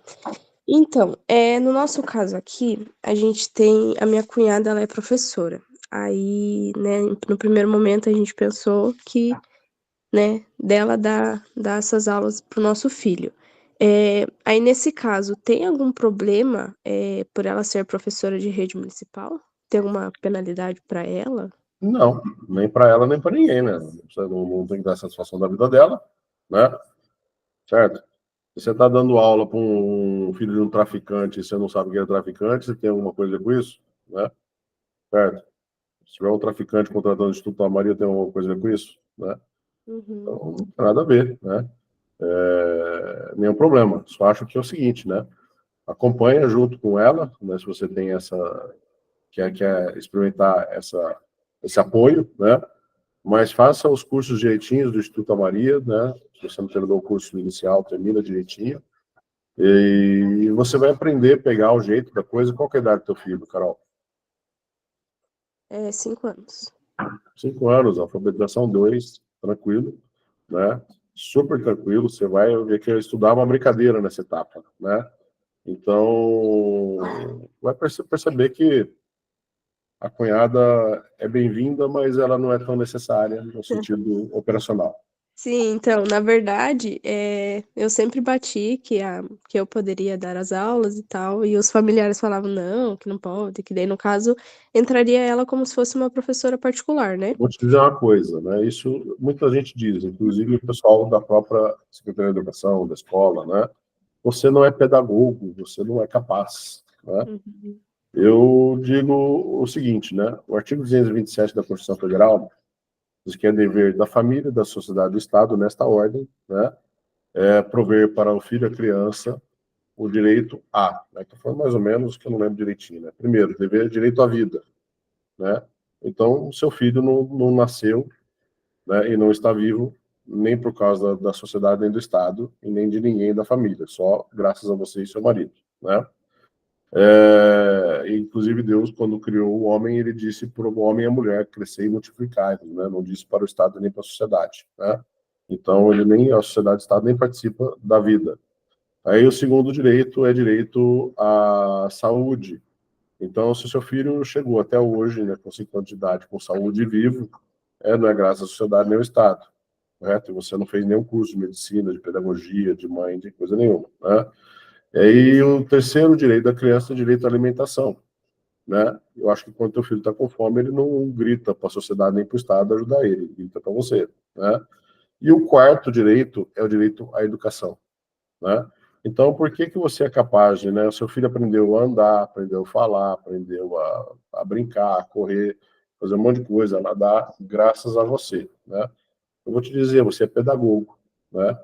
Então, no nosso caso aqui, a gente tem. A minha cunhada, ela é professora. Aí, né, no primeiro momento a gente pensou que, né, dela dar essas aulas pro nosso filho. Aí, nesse caso, tem algum problema por ela ser professora de rede municipal? Tem alguma penalidade para ela? Não, nem para ela, nem para ninguém, né? Você não tem que dar satisfação da vida dela, né? Certo? Se você está dando aula para um filho de um traficante e você não sabe que é traficante, você tem alguma coisa a ver com isso, né? Certo? Se tiver um traficante contratando o Instituto Maria, tem alguma coisa a ver com isso, né? Uhum. Então, não tem nada a ver, né? Nenhum problema. Só acho que é o seguinte, né? Acompanha junto com ela, né? Se você tem quer experimentar esse apoio, né? Mas faça os cursos direitinhos do Instituto Maria, né? Se você não terminou o curso inicial, termina direitinho. E você vai aprender a pegar o jeito da coisa. Qual que é a idade do teu filho, Carol? 5 anos. 5 anos, alfabetização 2, tranquilo, né? Super tranquilo. Você vai ver que estudar é uma brincadeira nessa etapa, né? Então, vai perceber que a cunhada é bem-vinda, mas ela não é tão necessária no sentido operacional. Sim, então, na verdade, eu sempre bati que eu poderia dar as aulas e tal, e os familiares falavam, não, que não pode, que daí, no caso, entraria ela como se fosse uma professora particular, né? Vou te dizer uma coisa, né? Isso muita gente diz, inclusive o pessoal da própria Secretaria de Educação, da escola, né? Você não é pedagogo, você não é capaz, né? Uhum. Eu digo o seguinte, né? O artigo 227 da Constituição Federal diz que é dever da família, da sociedade e do Estado, nesta ordem, né? Prover para o filho, a criança, o direito a, né? Estou falando mais ou menos, que eu não lembro direitinho, né? Primeiro, direito à vida, né? Então, seu filho não nasceu, né, e não está vivo nem por causa da sociedade, nem do Estado, e nem de ninguém da família, só graças a você e seu marido, né? Inclusive Deus, quando criou o homem, ele disse para o homem e a mulher crescer e multiplicar, né? Não disse para o Estado nem para a sociedade, né? Então, a sociedade e o Estado nem participa da vida. Aí o segundo direito é direito à saúde. Então, se o seu filho chegou até hoje, né, com 5 anos de idade, com saúde e vivo, não é graças à sociedade nem ao Estado, correto? E você não fez nenhum curso de medicina, de pedagogia, de mãe, de coisa nenhuma, né? E aí o terceiro direito da criança é o direito à alimentação, né? Eu acho que quando teu filho está com fome, ele não grita para a sociedade nem para o Estado ajudar ele, ele grita para você, né? E o quarto direito é o direito à educação, né? Então, por que você é capaz de, né? O seu filho aprendeu a andar, aprendeu a falar, aprendeu a brincar, a correr, fazer um monte de coisa, a nadar, graças a você, né? Eu vou te dizer, você é pedagogo, né?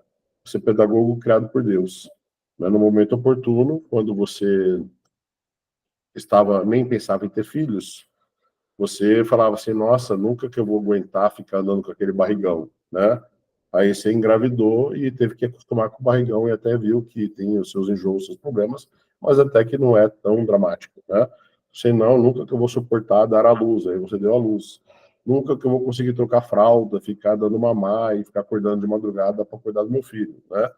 Você é pedagogo criado por Deus, né? No momento oportuno, quando você nem pensava em ter filhos, você falava assim, nossa, nunca que eu vou aguentar ficar andando com aquele barrigão, né? Aí você engravidou e teve que acostumar com o barrigão e até viu que tem os seus enjoos, os seus problemas, mas até que não é tão dramático, né? Você não, nunca que eu vou suportar dar à luz, aí você deu à luz. Nunca que eu vou conseguir trocar fralda, ficar dando mamar e ficar acordando de madrugada para cuidar do meu filho, né?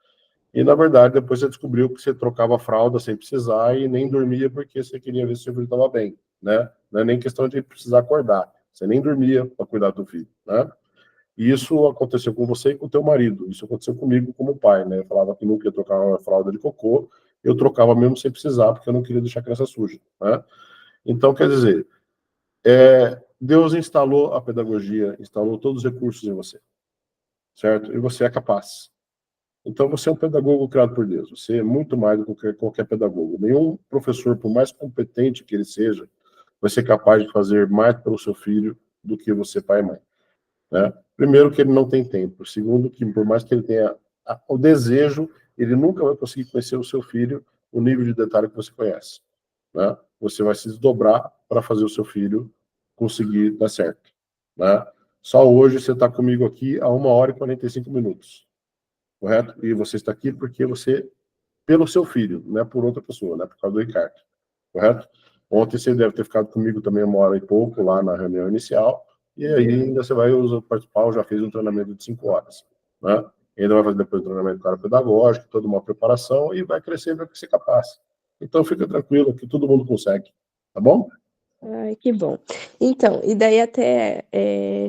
E, na verdade, depois você descobriu que você trocava fralda sem precisar e nem dormia porque você queria ver se o seu filho estava bem, né? Não é nem questão de precisar acordar. Você nem dormia para cuidar do filho, né? E isso aconteceu com você e com o teu marido. Isso aconteceu comigo como pai, né? Eu falava que nunca ia trocar uma fralda de cocô, eu trocava mesmo sem precisar, porque eu não queria deixar a criança suja, né? Então, quer dizer, Deus instalou a pedagogia, instalou todos os recursos em você, certo? E você é capaz. Então, você é um pedagogo criado por Deus. Você é muito mais do que qualquer pedagogo. Nenhum professor, por mais competente que ele seja, vai ser capaz de fazer mais pelo seu filho do que você, pai e mãe. Né? Primeiro, que ele não tem tempo. Segundo, que por mais que ele tenha o desejo, ele nunca vai conseguir conhecer o seu filho o nível de detalhe que você conhece. Né? Você vai se desdobrar para fazer o seu filho conseguir dar certo. Né? Só hoje você está comigo aqui há 1h45. Correto? E você está aqui porque você, pelo seu filho, não é por outra pessoa, não é por causa do Ricardo. Correto? Ontem você deve ter ficado comigo também 1h e pouco lá na reunião inicial, e aí ainda você vai participar, já fez um treinamento de 5 horas. Né? Ainda vai fazer depois um treinamento cara pedagógico, toda uma preparação, e vai crescer, vai ser capaz. Então fica tranquilo que todo mundo consegue. Tá bom? Ai, que bom. Então, e daí até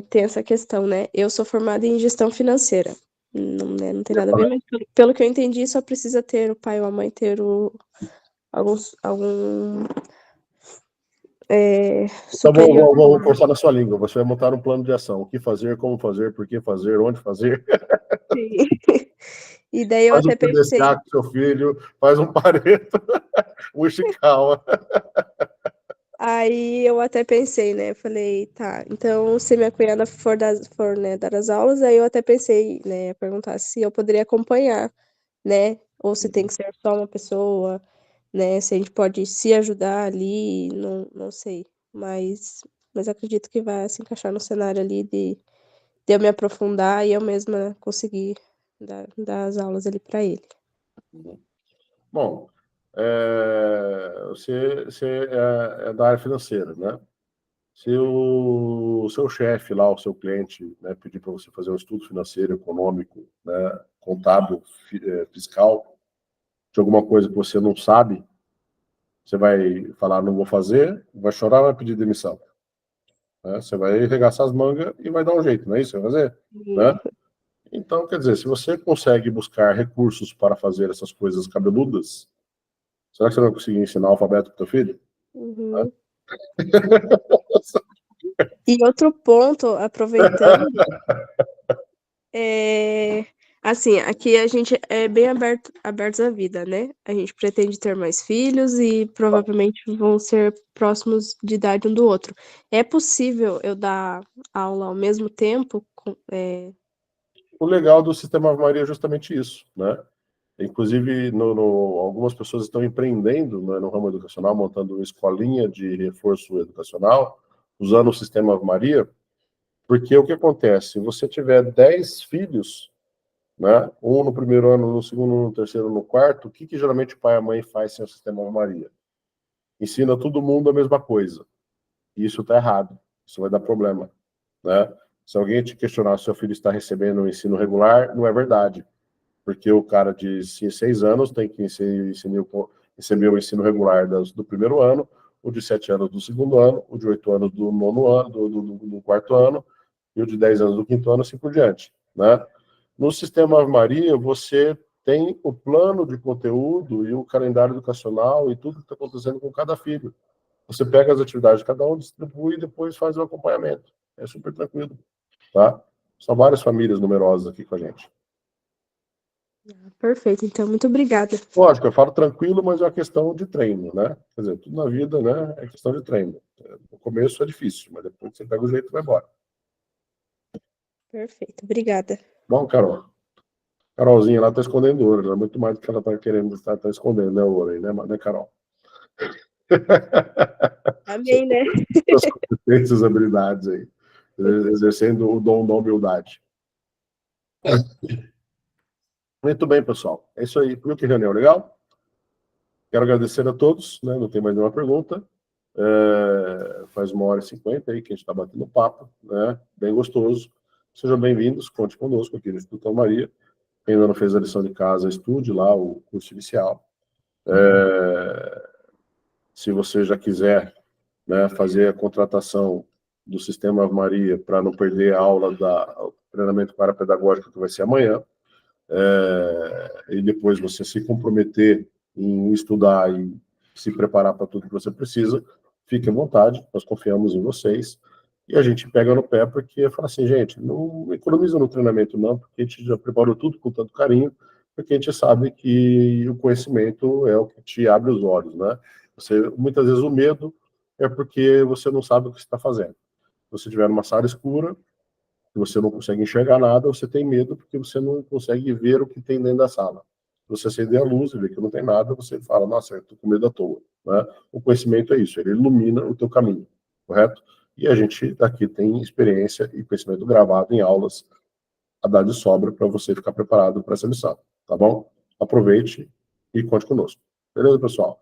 tem essa questão, né? Eu sou formada em gestão financeira. Não, né, não tem nada a ver, mas pelo que eu entendi, só precisa ter o pai ou a mãe ter algum Então superior. vou forçar na sua língua. Você vai montar um plano de ação. O que fazer, como fazer, por que fazer, onde fazer. Sim. E daí eu Faz um até pensei, PDCA com seu filho, faz um Pareto, um Ishikawa. aí eu até pensei, né? Falei, tá, então se minha cunhada for, né, dar as aulas, aí eu até pensei, né, perguntar se eu poderia acompanhar, né? Ou se tem que ser só uma pessoa, né? Se a gente pode se ajudar ali, não sei. Mas acredito que vai se encaixar no cenário ali de eu me aprofundar e eu mesma conseguir dar as aulas ali para ele. Bom, você é da área financeira, né? Se o seu chefe lá, o seu cliente, né, pedir para você fazer um estudo financeiro, econômico, né, contábil, fiscal, de alguma coisa que você não sabe, você vai falar, não vou fazer, vai chorar, vai pedir demissão. Né? Você vai arregaçar as mangas e vai dar um jeito, não é isso que você vai fazer? Né? Então, quer dizer, se você consegue buscar recursos para fazer essas coisas cabeludas, será que você vai conseguir ensinar o alfabeto para o teu filho? Uhum. E outro ponto, aproveitando, assim, aqui a gente é bem abertos à vida, né? A gente pretende ter mais filhos e provavelmente vão ser próximos de idade um do outro. É possível eu dar aula ao mesmo tempo? O legal do sistema Ave Maria é justamente isso, né? Inclusive, algumas pessoas estão empreendendo, né, no ramo educacional, montando uma escolinha de reforço educacional, usando o sistema Ave Maria, porque o que acontece? Se você tiver 10 filhos, né, um no primeiro ano, no segundo, no terceiro, no quarto, o que geralmente o pai e a mãe faz sem o sistema Ave Maria? Ensina todo mundo a mesma coisa. E isso está errado. Isso vai dar problema. Né? Se alguém te questionar se seu filho está recebendo um ensino regular, não é verdade. Porque o cara de 6 anos tem que receber o ensino regular do primeiro ano, o de 7 anos do segundo ano, o de 8 anos do nono ano, do quarto ano, e o de 10 anos do quinto ano, assim por diante. Né? No sistema Ave Maria, você tem o plano de conteúdo e o calendário educacional e tudo que está acontecendo com cada filho. Você pega as atividades de cada um, distribui e depois faz o acompanhamento. É super tranquilo. Tá? São várias famílias numerosas aqui com a gente. Perfeito, então, muito obrigada. Lógico, eu falo tranquilo, mas é uma questão de treino, né? Quer dizer, tudo na vida, né, é questão de treino. No começo é difícil, mas depois você pega o jeito e vai embora. Perfeito, obrigada. Bom, Carol. Carolzinha lá tá escondendo ouro, né? Muito mais do que ela tá querendo tá escondendo, né, ouro aí, né, Carol? Amém, né? Suas competências, habilidades aí. Exercendo o dom da humildade. Muito bem, pessoal. É isso aí. Viu que reunião legal? Quero agradecer a todos, né? Não tem mais nenhuma pergunta. Faz 1h50 aí que a gente está batendo papo, né? Bem gostoso. Sejam bem-vindos, conte conosco aqui no Instituto Maria. Quem ainda não fez a lição de casa, estude lá o curso inicial. Se você já quiser, né, fazer a contratação do Sistema Ave Maria para não perder a aula do treinamento parapedagógico que vai ser amanhã, e depois você se comprometer em estudar e se preparar para tudo que você precisa, fiquem à vontade, nós confiamos em vocês, e a gente pega no pé porque fala assim, gente, não economiza no treinamento não, porque a gente já preparou tudo com tanto carinho, porque a gente sabe que o conhecimento é o que te abre os olhos, né? Muitas vezes o medo é porque você não sabe o que você está fazendo. Se você estiver numa sala escura, e você não consegue enxergar nada, você tem medo porque você não consegue ver o que tem dentro da sala. Se você acender a luz e ver que não tem nada, você fala, nossa, eu estou com medo à toa. Né? O conhecimento é isso, ele ilumina o teu caminho, correto? E a gente aqui tem experiência e conhecimento gravado em aulas a dar de sobra para você ficar preparado para essa missão, tá bom? Aproveite e conte conosco. Beleza, pessoal?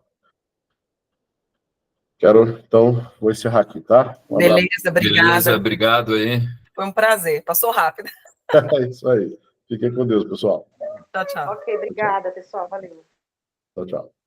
Então, vou encerrar aqui, tá? Beleza, obrigada. Beleza, obrigado aí. Foi um prazer, passou rápido. É isso aí. Fiquem com Deus, pessoal. Tchau, tchau. Ok, obrigada, pessoal. Valeu. Tchau, tchau.